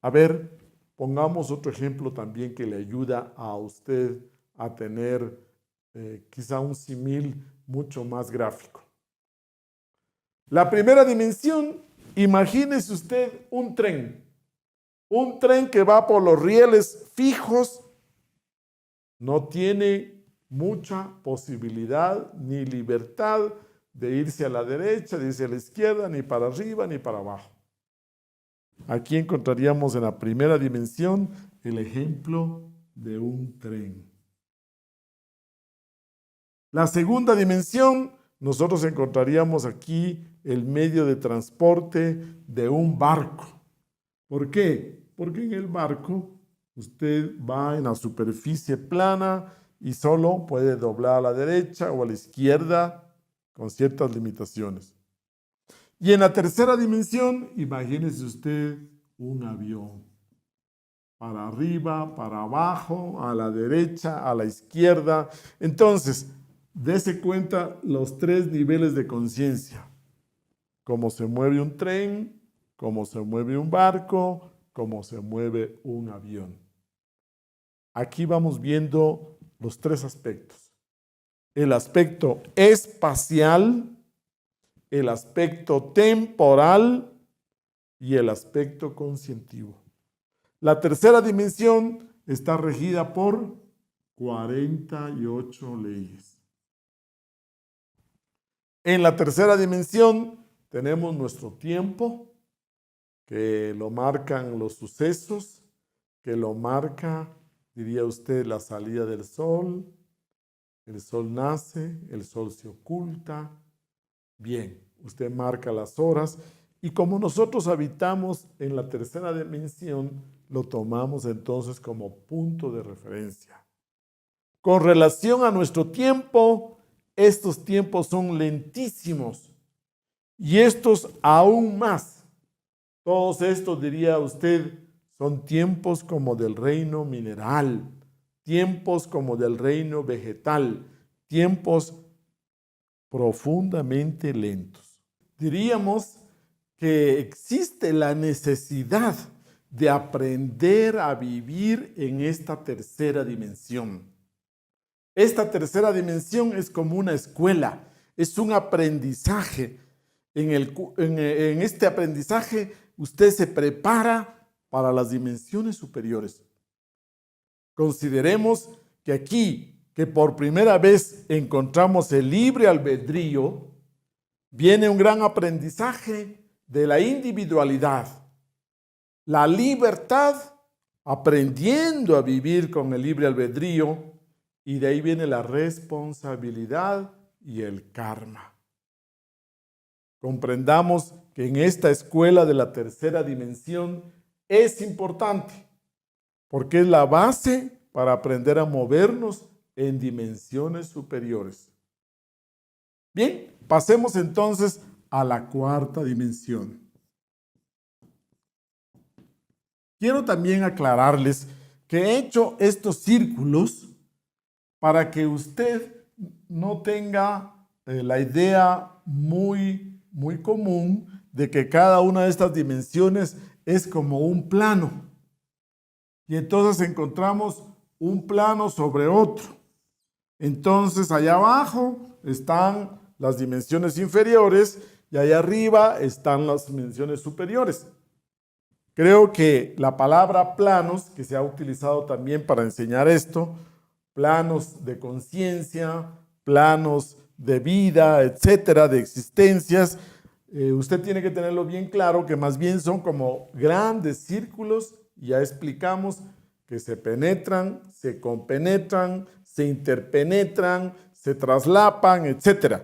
A ver, pongamos otro ejemplo también que le ayuda a usted a tener quizá un símil mucho más gráfico. La primera dimensión, imagínese usted un tren que va por los rieles fijos, no tiene mucha posibilidad ni libertad de irse a la derecha, de irse a la izquierda, ni para arriba, ni para abajo. Aquí encontraríamos en la primera dimensión el ejemplo de un tren. La segunda dimensión, nosotros encontraríamos aquí el medio de transporte de un barco. ¿Por qué? Porque en el barco usted va en la superficie plana y solo puede doblar a la derecha o a la izquierda con ciertas limitaciones. Y en la tercera dimensión, imagínese usted un avión. Para arriba, para abajo, a la derecha, a la izquierda. Entonces, dése cuenta los tres niveles de conciencia. Cómo se mueve un tren, cómo se mueve un barco, cómo se mueve un avión. Aquí vamos viendo los tres aspectos. El aspecto espacial, el aspecto temporal y el aspecto conscientivo. La tercera dimensión está regida por 48 leyes. En la tercera dimensión tenemos nuestro tiempo, que lo marcan los sucesos, que lo marca, diría usted, la salida del sol. El sol nace, el sol se oculta. Bien, usted marca las horas y como nosotros habitamos en la tercera dimensión, lo tomamos entonces como punto de referencia. Con relación a nuestro tiempo, estos tiempos son lentísimos y estos aún más. Todos estos, diría usted, son tiempos como del reino mineral, tiempos como del reino vegetal, tiempos profundamente lentos. Diríamos que existe la necesidad de aprender a vivir en esta tercera dimensión. Esta tercera dimensión es como una escuela, es un aprendizaje. En este aprendizaje usted se prepara para las dimensiones superiores. Consideremos que aquí, que por primera vez encontramos el libre albedrío, viene un gran aprendizaje de la individualidad, la libertad, aprendiendo a vivir con el libre albedrío, y de ahí viene la responsabilidad y el karma. Comprendamos que en esta escuela de la tercera dimensión es importante, porque es la base para aprender a movernos en dimensiones superiores. Bien, pasemos entonces a la cuarta dimensión. Quiero también aclararles que he hecho estos círculos para que usted no tenga la idea muy común de que cada una de estas dimensiones es como un plano. Y entonces encontramos un plano sobre otro. Entonces allá abajo están las dimensiones inferiores y allá arriba están las dimensiones superiores. Creo que la palabra planos, que se ha utilizado también para enseñar esto, planos de conciencia, planos de vida, etcétera, de existencias, usted tiene que tenerlo bien claro que más bien son como grandes círculos. Ya explicamos que se penetran, se compenetran, se interpenetran, se traslapan, etcétera.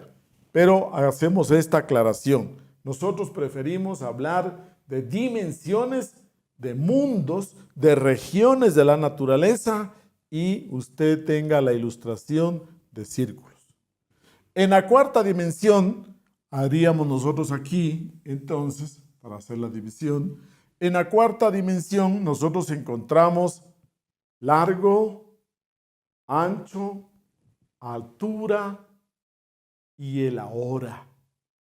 Pero hacemos esta aclaración. Nosotros preferimos hablar de dimensiones, de mundos, de regiones de la naturaleza, y usted tenga la ilustración de círculos. En la cuarta dimensión, haríamos nosotros aquí, entonces, para hacer la división, en la cuarta dimensión nosotros encontramos largo, ancho, altura y el ahora,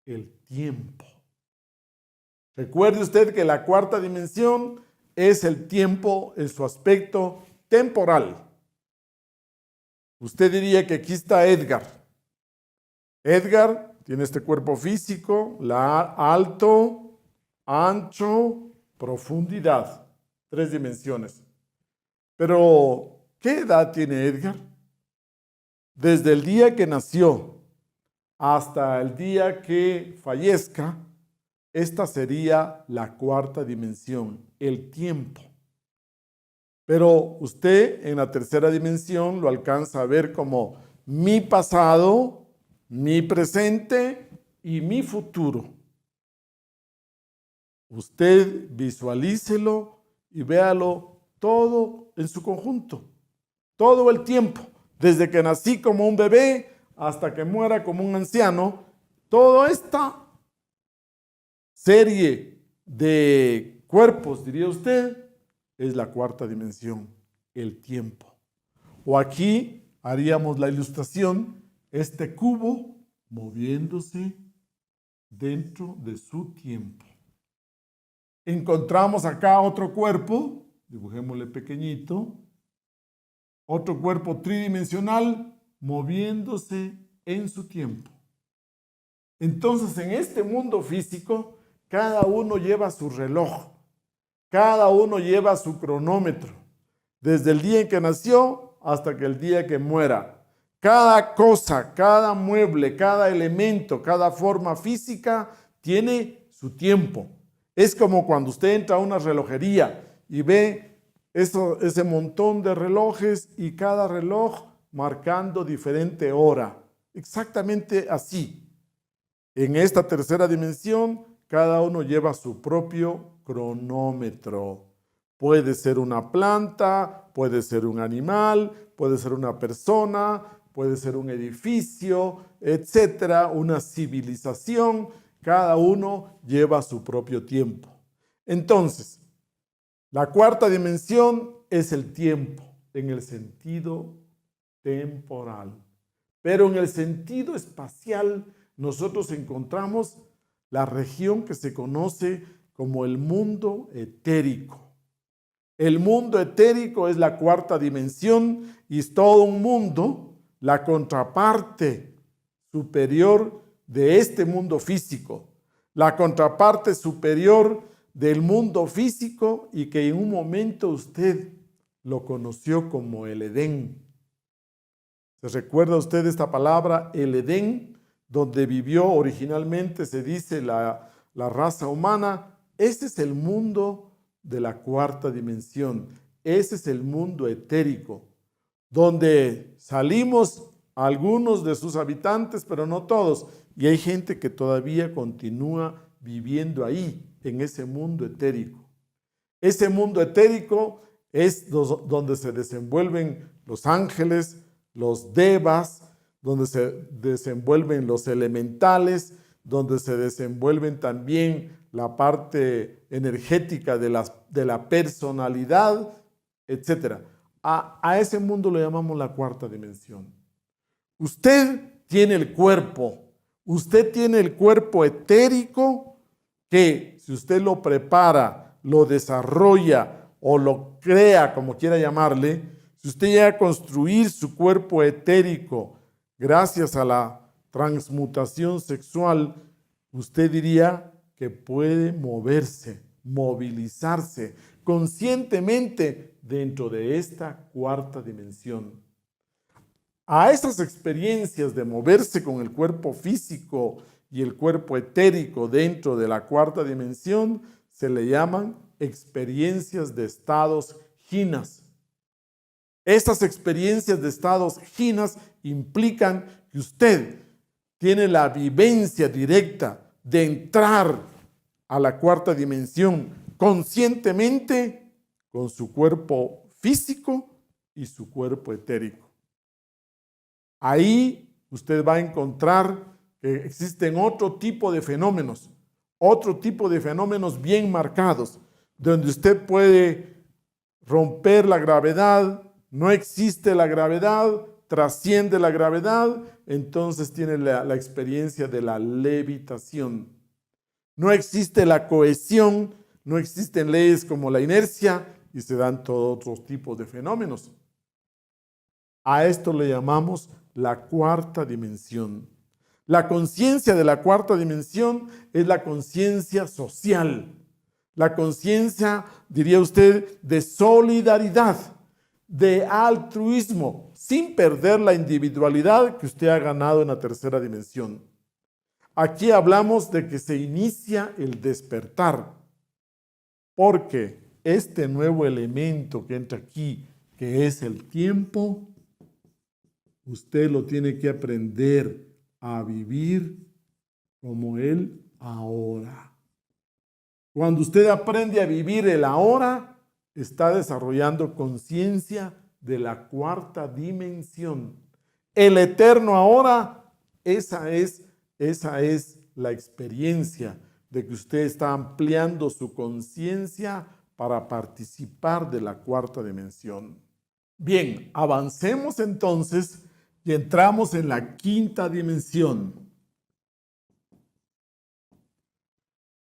el tiempo. Recuerde usted que la cuarta dimensión es el tiempo en su aspecto temporal. Usted diría que aquí está Edgar. Edgar tiene este cuerpo físico, alto, ancho, profundidad, 3 dimensiones. Pero, ¿qué edad tiene Edgar? Desde el día que nació hasta el día que fallezca, esta sería la cuarta dimensión, el tiempo. Pero usted en la tercera dimensión lo alcanza a ver como mi pasado, mi presente y mi futuro. Usted visualícelo y véalo todo en su conjunto, todo el tiempo, desde que nací como un bebé hasta que muera como un anciano. Toda esta serie de cuerpos, diría usted, es la cuarta dimensión, el tiempo. O aquí haríamos la ilustración, este cubo moviéndose dentro de su tiempo. Encontramos acá otro cuerpo, dibujémosle pequeñito, otro cuerpo tridimensional moviéndose en su tiempo. Entonces, en este mundo físico, cada uno lleva su reloj, cada uno lleva su cronómetro, desde el día en que nació hasta que el día que muera. Cada cosa, cada mueble, cada elemento, cada forma física tiene su tiempo. Es como cuando usted entra a una relojería y ve ese montón de relojes y cada reloj marcando diferente hora. Exactamente así. En esta tercera dimensión, cada uno lleva su propio cronómetro. Puede ser una planta, puede ser un animal, puede ser una persona, puede ser un edificio, etcétera, una civilización. Cada uno lleva su propio tiempo. Entonces, la cuarta dimensión es el tiempo. en el sentido temporal. Pero en el sentido espacial, nosotros encontramos la región que se conoce como el mundo etérico. El mundo etérico es la cuarta dimensión y es todo un mundo, la contraparte superior de este mundo físico, la contraparte superior del mundo físico y que en un momento usted lo conoció como el Edén. ¿Se recuerda usted esta palabra, el Edén, donde vivió originalmente, se dice, la raza humana? Ese es el mundo de la cuarta dimensión. Ese es el mundo etérico, donde salimos algunos de sus habitantes, pero no todos. Y hay gente que todavía continúa viviendo ahí, en ese mundo etérico. Ese mundo etérico es donde se desenvuelven los ángeles, los devas, donde se desenvuelven los elementales, donde se desenvuelven también la parte energética de la personalidad, etc. A ese mundo lo llamamos la cuarta dimensión. Usted tiene el cuerpo etérico que si usted lo prepara, lo desarrolla o lo crea, como quiera llamarle, si usted llega a construir su cuerpo etérico gracias a la transmutación sexual, usted diría que puede moverse, movilizarse conscientemente dentro de esta cuarta dimensión. A esas experiencias de moverse con el cuerpo físico y el cuerpo etérico dentro de la cuarta dimensión se le llaman experiencias de estados jinas. Estas experiencias de estados jinas implican que usted tiene la vivencia directa de entrar a la cuarta dimensión conscientemente con su cuerpo físico y su cuerpo etérico. Ahí usted va a encontrar que existen otro tipo de fenómenos bien marcados, donde usted puede romper la gravedad, no existe la gravedad, trasciende la gravedad, entonces tiene la experiencia de la levitación. No existe la cohesión, no existen leyes como la inercia y se dan todos otros tipos de fenómenos. A esto le llamamos la cuarta dimensión. La conciencia de la cuarta dimensión es la conciencia social, la conciencia, diría usted, de solidaridad, de altruismo, sin perder la individualidad que usted ha ganado en la tercera dimensión. Aquí hablamos de que se inicia el despertar, porque este nuevo elemento que entra aquí, que es el tiempo, usted lo tiene que aprender a vivir como el ahora. Cuando usted aprende a vivir el ahora, está desarrollando conciencia de la cuarta dimensión. El eterno ahora, esa es la experiencia de que usted está ampliando su conciencia para participar de la cuarta dimensión. Bien, avancemos entonces y entramos en la quinta dimensión.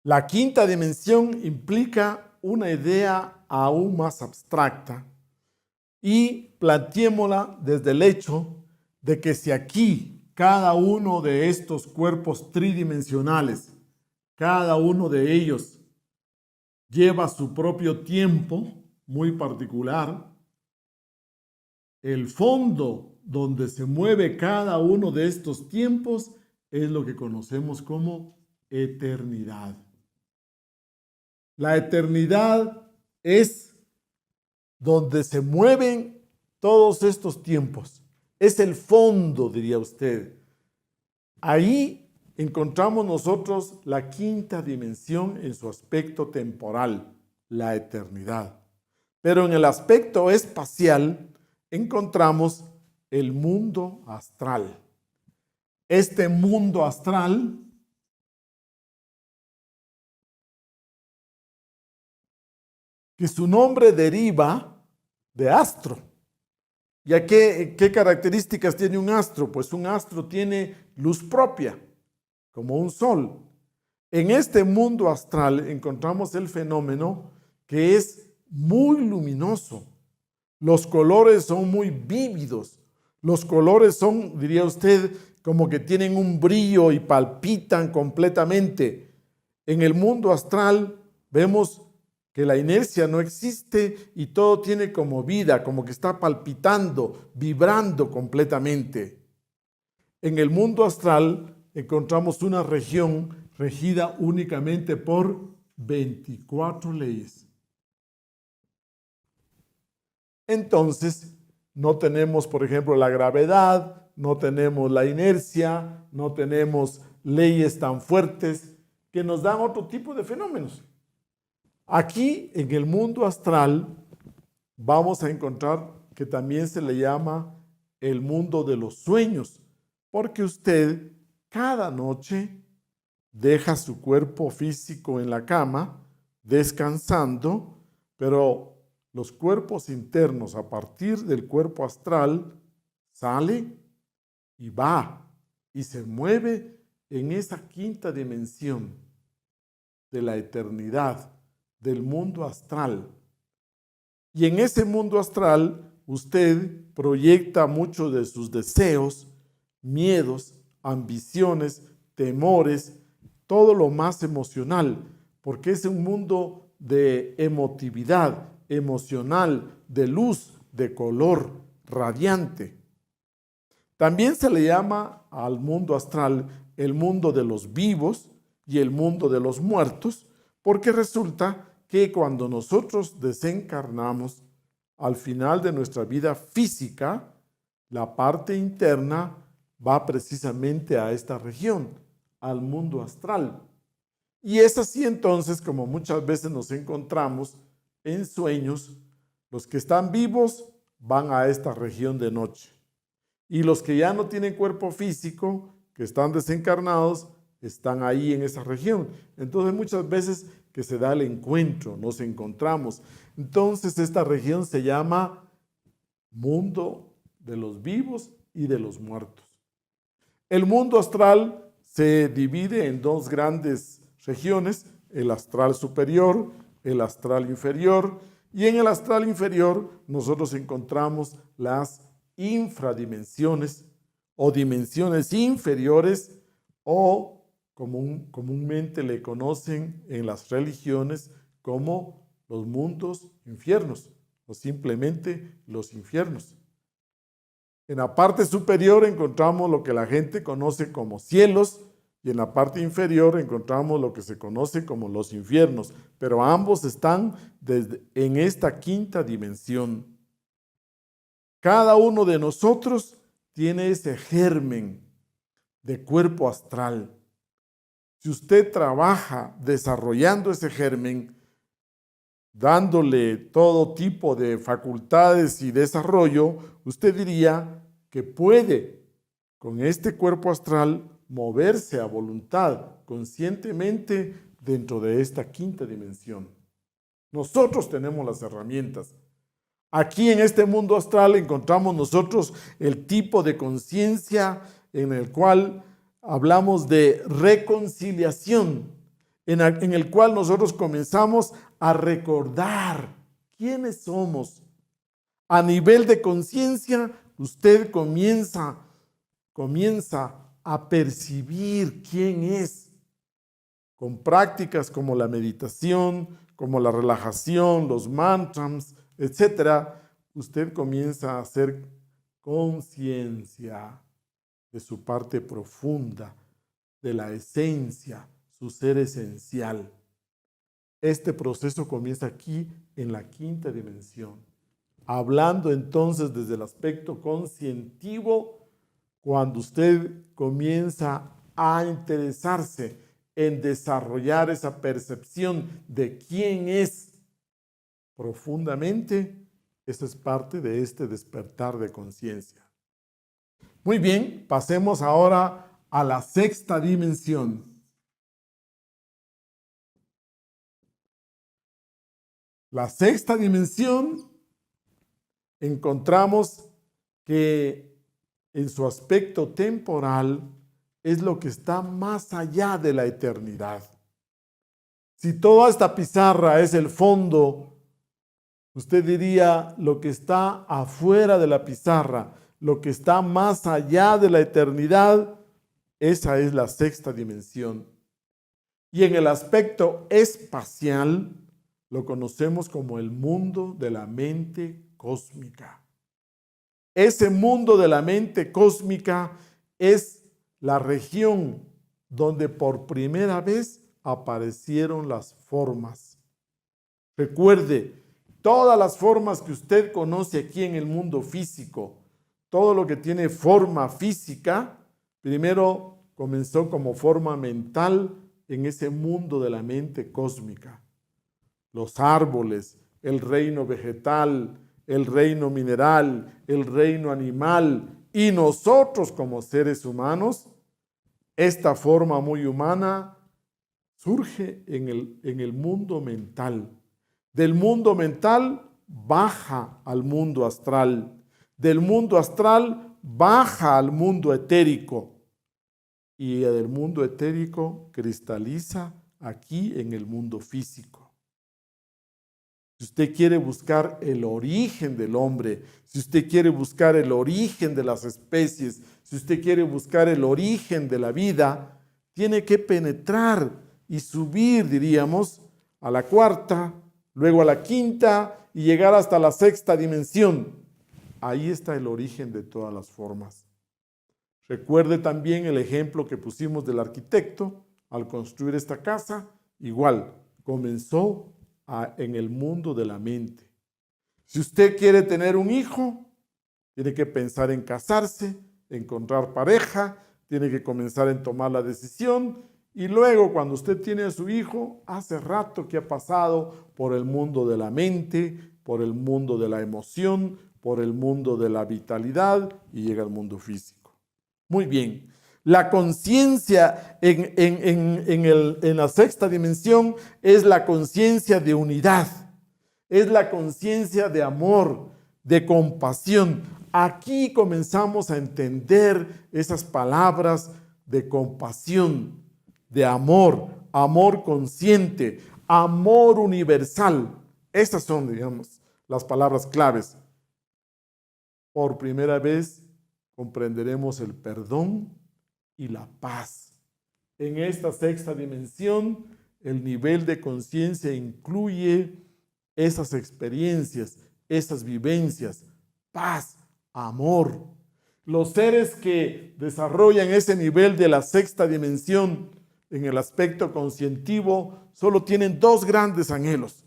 La quinta dimensión implica una idea aún más abstracta y planteémosla desde el hecho de que si aquí cada uno de estos cuerpos tridimensionales, cada uno de ellos lleva su propio tiempo muy particular, el fondo donde se mueve cada uno de estos tiempos es lo que conocemos como eternidad. La eternidad es donde se mueven todos estos tiempos. Es el fondo, diría usted. Ahí encontramos nosotros la quinta dimensión en su aspecto temporal, la eternidad. Pero en el aspecto espacial encontramos el mundo astral. Este mundo astral que su nombre deriva de astro. ¿Y a qué características tiene un astro? Pues un astro tiene luz propia, como un sol. En este mundo astral encontramos el fenómeno que es muy luminoso. Los colores son muy vívidos. Los colores son, diría usted, como que tienen un brillo y palpitan completamente. En el mundo astral vemos que la inercia no existe y todo tiene como vida, como que está palpitando, vibrando completamente. En el mundo astral encontramos una región regida únicamente por 24 leyes. Entonces, no tenemos, por ejemplo, la gravedad, no tenemos la inercia, no tenemos leyes tan fuertes que nos dan otro tipo de fenómenos. Aquí, en el mundo astral, vamos a encontrar que también se le llama el mundo de los sueños, porque usted cada noche deja su cuerpo físico en la cama, descansando, pero los cuerpos internos a partir del cuerpo astral sale y va y se mueve en esa quinta dimensión de la eternidad, del mundo astral. Y en ese mundo astral usted proyecta muchos de sus deseos, miedos, ambiciones, temores, todo lo más emocional, porque es un mundo de emotividad, emocional, de luz, de color, radiante. También se le llama al mundo astral el mundo de los vivos y el mundo de los muertos, porque resulta que cuando nosotros desencarnamos, al final de nuestra vida física, la parte interna va precisamente a esta región, al mundo astral. Y es así entonces como muchas veces nos encontramos en sueños. Los que están vivos van a esta región de noche. Y los que ya no tienen cuerpo físico, que están desencarnados, están ahí en esa región. Entonces muchas veces que se da el encuentro, nos encontramos. Entonces esta región se llama mundo de los vivos y de los muertos. El mundo astral se divide en dos grandes regiones, el astral superior, el astral inferior, y en el astral inferior nosotros encontramos las infradimensiones o dimensiones inferiores, o comúnmente le conocen en las religiones como los mundos infiernos o simplemente los infiernos. En la parte superior encontramos lo que la gente conoce como cielos y en la parte inferior encontramos lo que se conoce como los infiernos, pero ambos están en esta quinta dimensión. Cada uno de nosotros tiene ese germen de cuerpo astral. Si usted trabaja desarrollando ese germen, dándole todo tipo de facultades y desarrollo, usted diría que puede, con este cuerpo astral, moverse a voluntad, conscientemente, dentro de esta quinta dimensión. Nosotros tenemos las herramientas. Aquí en este mundo astral encontramos nosotros el tipo de conciencia en el cual hablamos de reconciliación, en el cual nosotros comenzamos a recordar quiénes somos. A nivel de conciencia, usted comienza a percibir quién es, con prácticas como la meditación, como la relajación, los mantras, etcétera. Usted comienza a hacer conciencia de su parte profunda, de la esencia, su ser esencial. Este proceso comienza aquí en la quinta dimensión. Hablando entonces desde el aspecto conscientivo, cuando usted comienza a interesarse en desarrollar esa percepción de quién es profundamente, eso es parte de este despertar de conciencia. Muy bien, pasemos ahora a la sexta dimensión. La sexta dimensión encontramos que en su aspecto temporal es lo que está más allá de la eternidad. Si toda esta pizarra es el fondo, usted diría lo que está afuera de la pizarra, lo que está más allá de la eternidad, esa es la sexta dimensión. Y en el aspecto espacial lo conocemos como el mundo de la mente cósmica. Ese mundo de la mente cósmica es la región donde por primera vez aparecieron las formas. Recuerde, todas las formas que usted conoce aquí en el mundo físico, todo lo que tiene forma física, primero comenzó como forma mental en ese mundo de la mente cósmica. Los árboles, el reino vegetal, el reino mineral, el reino animal y nosotros como seres humanos, esta forma muy humana surge en el mundo mental. Del mundo mental baja al mundo astral. Del mundo astral baja al mundo etérico. Y del mundo etérico cristaliza aquí en el mundo físico. Si usted quiere buscar el origen del hombre, si usted quiere buscar el origen de las especies, si usted quiere buscar el origen de la vida, tiene que penetrar y subir, diríamos, a la cuarta, luego a la quinta y llegar hasta la sexta dimensión. Ahí está el origen de todas las formas. Recuerde también el ejemplo que pusimos del arquitecto al construir esta casa. Igual, comenzó en el mundo de la mente. Si usted quiere tener un hijo, tiene que pensar en casarse, encontrar pareja, tiene que comenzar en tomar la decisión y luego cuando usted tiene a su hijo, hace rato que ha pasado por el mundo de la mente, por el mundo de la emoción, por el mundo de la vitalidad y llega al mundo físico. Muy bien. La conciencia en la sexta dimensión es la conciencia de unidad, es la conciencia de amor, de compasión. Aquí comenzamos a entender esas palabras de compasión, de amor, amor consciente, amor universal. Estas son, digamos, las palabras claves. Por primera vez comprenderemos el perdón y la paz. En esta sexta dimensión, el nivel de conciencia incluye esas experiencias, esas vivencias, paz, amor. Los seres que desarrollan ese nivel de la sexta dimensión en el aspecto conscientivo solo tienen dos grandes anhelos.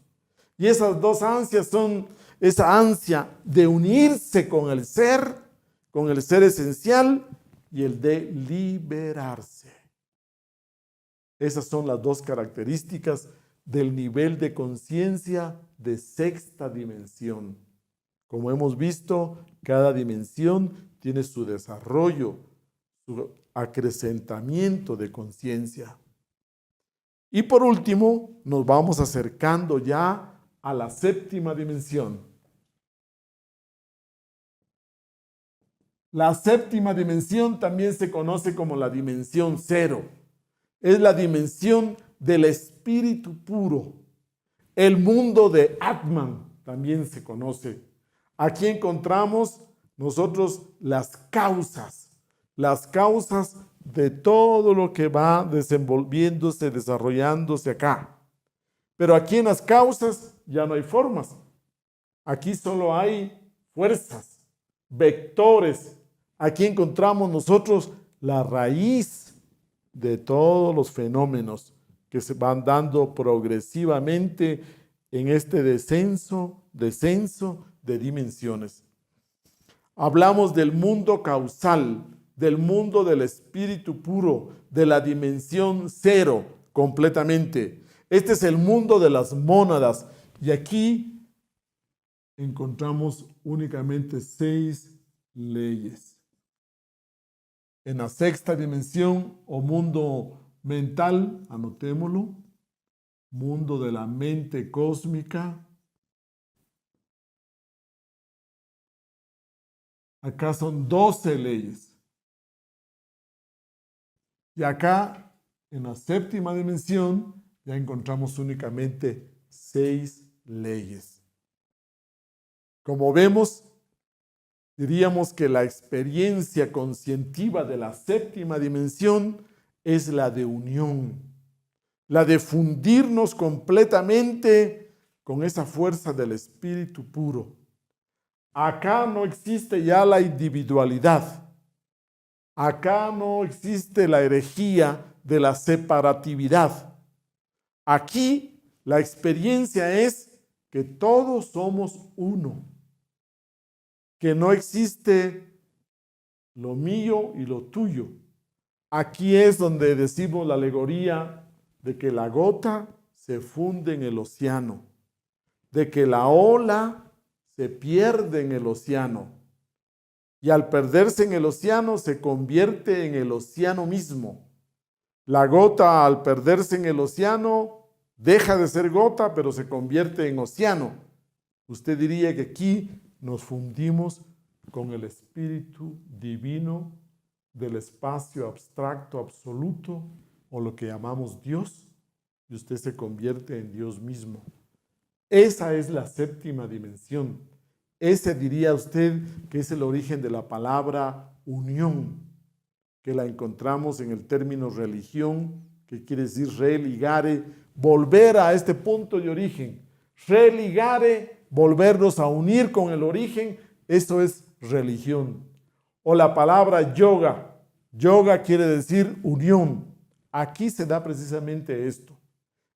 Y esas dos ansias son esa ansia de unirse con el ser esencial, y el de liberarse. Esas son las dos características del nivel de conciencia de sexta dimensión. Como hemos visto, cada dimensión tiene su desarrollo, su acrecentamiento de conciencia. Y por último, nos vamos acercando ya a la séptima dimensión. La séptima dimensión también se conoce como la dimensión cero. Es la dimensión del espíritu puro. El mundo de Atman también se conoce. Aquí encontramos nosotros las causas de todo lo que va desenvolviéndose, desarrollándose acá. Pero aquí en las causas ya no hay formas. Aquí solo hay fuerzas, vectores. Aquí encontramos nosotros la raíz de todos los fenómenos que se van dando progresivamente en este descenso de dimensiones. Hablamos del mundo causal, del mundo del espíritu puro, de la dimensión cero completamente. Este es el mundo de las mónadas y aquí encontramos únicamente 6 leyes. En la sexta dimensión o mundo mental, anotémoslo, mundo de la mente cósmica, Acá son 12 leyes. Y acá, en la séptima dimensión, ya encontramos únicamente 6 leyes. Como vemos, diríamos que la experiencia conscientiva de la séptima dimensión es la de unión, la de fundirnos completamente con esa fuerza del espíritu puro. Acá no existe ya la individualidad. Acá no existe la herejía de la separatividad. Aquí la experiencia es que todos somos uno, que no existe lo mío y lo tuyo. Aquí es donde decimos la alegoría de que la gota se funde en el océano, de que la ola se pierde en el océano. Y al perderse en el océano se convierte en el océano mismo. La gota al perderse en el océano deja de ser gota, pero se convierte en océano. Usted diría que aquí nos fundimos con el espíritu divino del espacio abstracto absoluto, o lo que llamamos Dios, y usted se convierte en Dios mismo. Esa es la séptima dimensión. Ese diría usted que es el origen de la palabra unión, que la encontramos en el término religión, que quiere decir religare, volver a este punto de origen. Religare, volvernos a unir con el origen, eso es religión. O la palabra yoga. Yoga quiere decir unión. Aquí se da precisamente esto.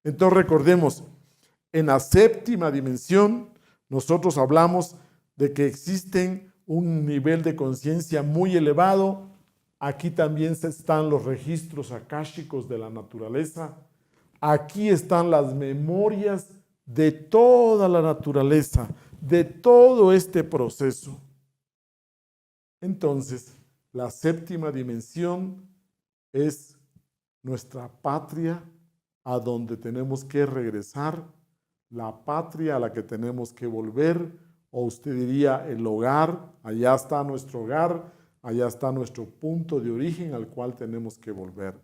Entonces recordemos, en la séptima dimensión nosotros hablamos de que existen un nivel de conciencia muy elevado. Aquí también están los registros akáshicos de la naturaleza. Aquí están las memorias de toda la naturaleza, de todo este proceso. Entonces, la séptima dimensión es nuestra patria a donde tenemos que regresar, la patria a la que tenemos que volver, o usted diría el hogar. Allá está nuestro hogar, allá está nuestro punto de origen al cual tenemos que volver.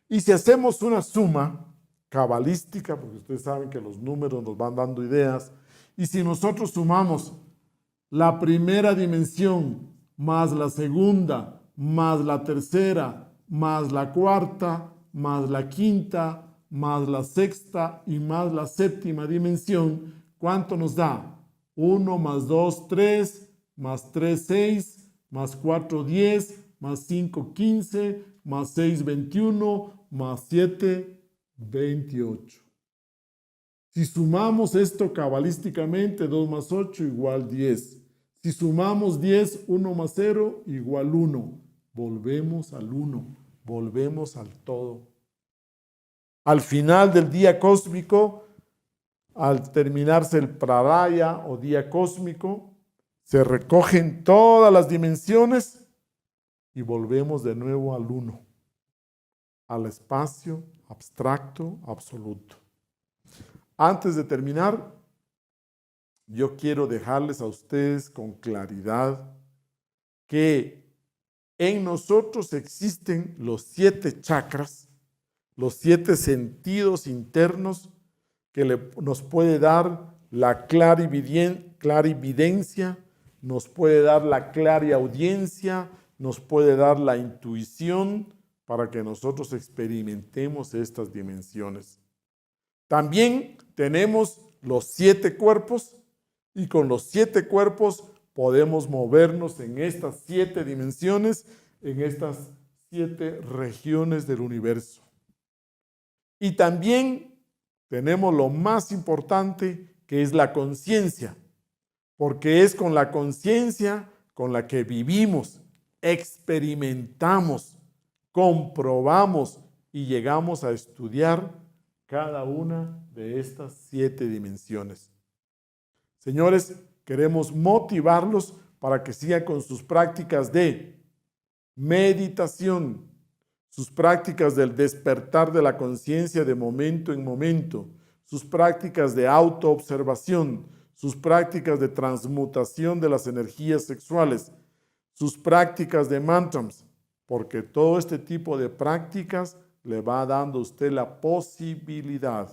Y si hacemos una suma cabalística, porque ustedes saben que los números nos van dando ideas, y si nosotros sumamos la primera dimensión más la segunda, más la tercera, más la cuarta, más la quinta, más la sexta y más la séptima dimensión, ¿cuánto nos da? 1 más 2, 3, más 3, 6, más 4, 10, más 5, 15, más 6, 21, más 7, 28. Si sumamos esto cabalísticamente, 2 más 8 igual 10. Si sumamos 10, 1 más 0 igual 1. Volvemos al 1, volvemos al todo. Al final del día cósmico, al terminarse el pralaya o día cósmico, se recogen todas las dimensiones y volvemos de nuevo al 1, al espacio abstracto absoluto. Antes de terminar, yo quiero dejarles a ustedes con claridad que en nosotros existen los 7 chakras, los 7 sentidos internos que nos puede dar la clarividencia, nos puede dar la clariaudiencia, nos puede dar la intuición para que nosotros experimentemos estas dimensiones. También tenemos los 7 cuerpos y con los 7 cuerpos podemos movernos en estas 7 dimensiones, en estas 7 regiones del universo. Y también tenemos lo más importante, que es la conciencia, porque es con la conciencia con la que vivimos, experimentamos, comprobamos y llegamos a estudiar cada una de estas 7 dimensiones. Señores, queremos motivarlos para que sigan con sus prácticas de meditación, sus prácticas del despertar de la conciencia de momento en momento, sus prácticas de autoobservación, sus prácticas de transmutación de las energías sexuales, sus prácticas de mantras, porque todo este tipo de prácticas le va dando a usted la posibilidad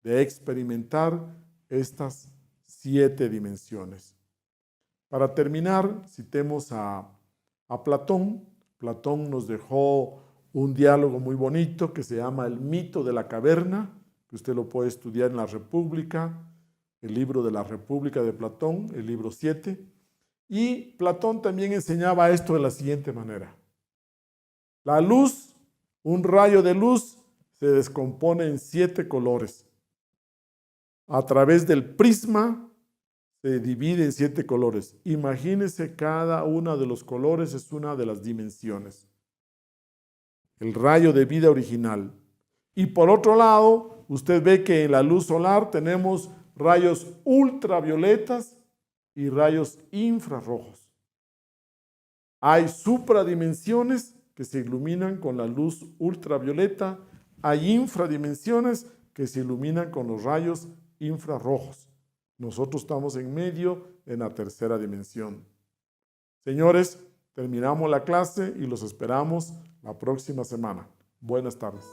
de experimentar estas 7 dimensiones. Para terminar, citemos a Platón. Platón nos dejó un diálogo muy bonito que se llama El mito de la caverna, que usted lo puede estudiar en la República, el libro de la República de Platón, el libro 7. Y Platón también enseñaba esto de la siguiente manera. La luz, un rayo de luz, se descompone en 7 colores. A través del prisma se divide en 7 colores. Imagínese, cada uno de los colores es una de las dimensiones. El rayo de vida original. Y por otro lado, usted ve que en la luz solar tenemos rayos ultravioletas y rayos infrarrojos. Hay supradimensiones que se iluminan con la luz ultravioleta, hay infradimensiones que se iluminan con los rayos infrarrojos. Nosotros estamos en medio, en la tercera dimensión. Señores, terminamos la clase y los esperamos la próxima semana. Buenas tardes.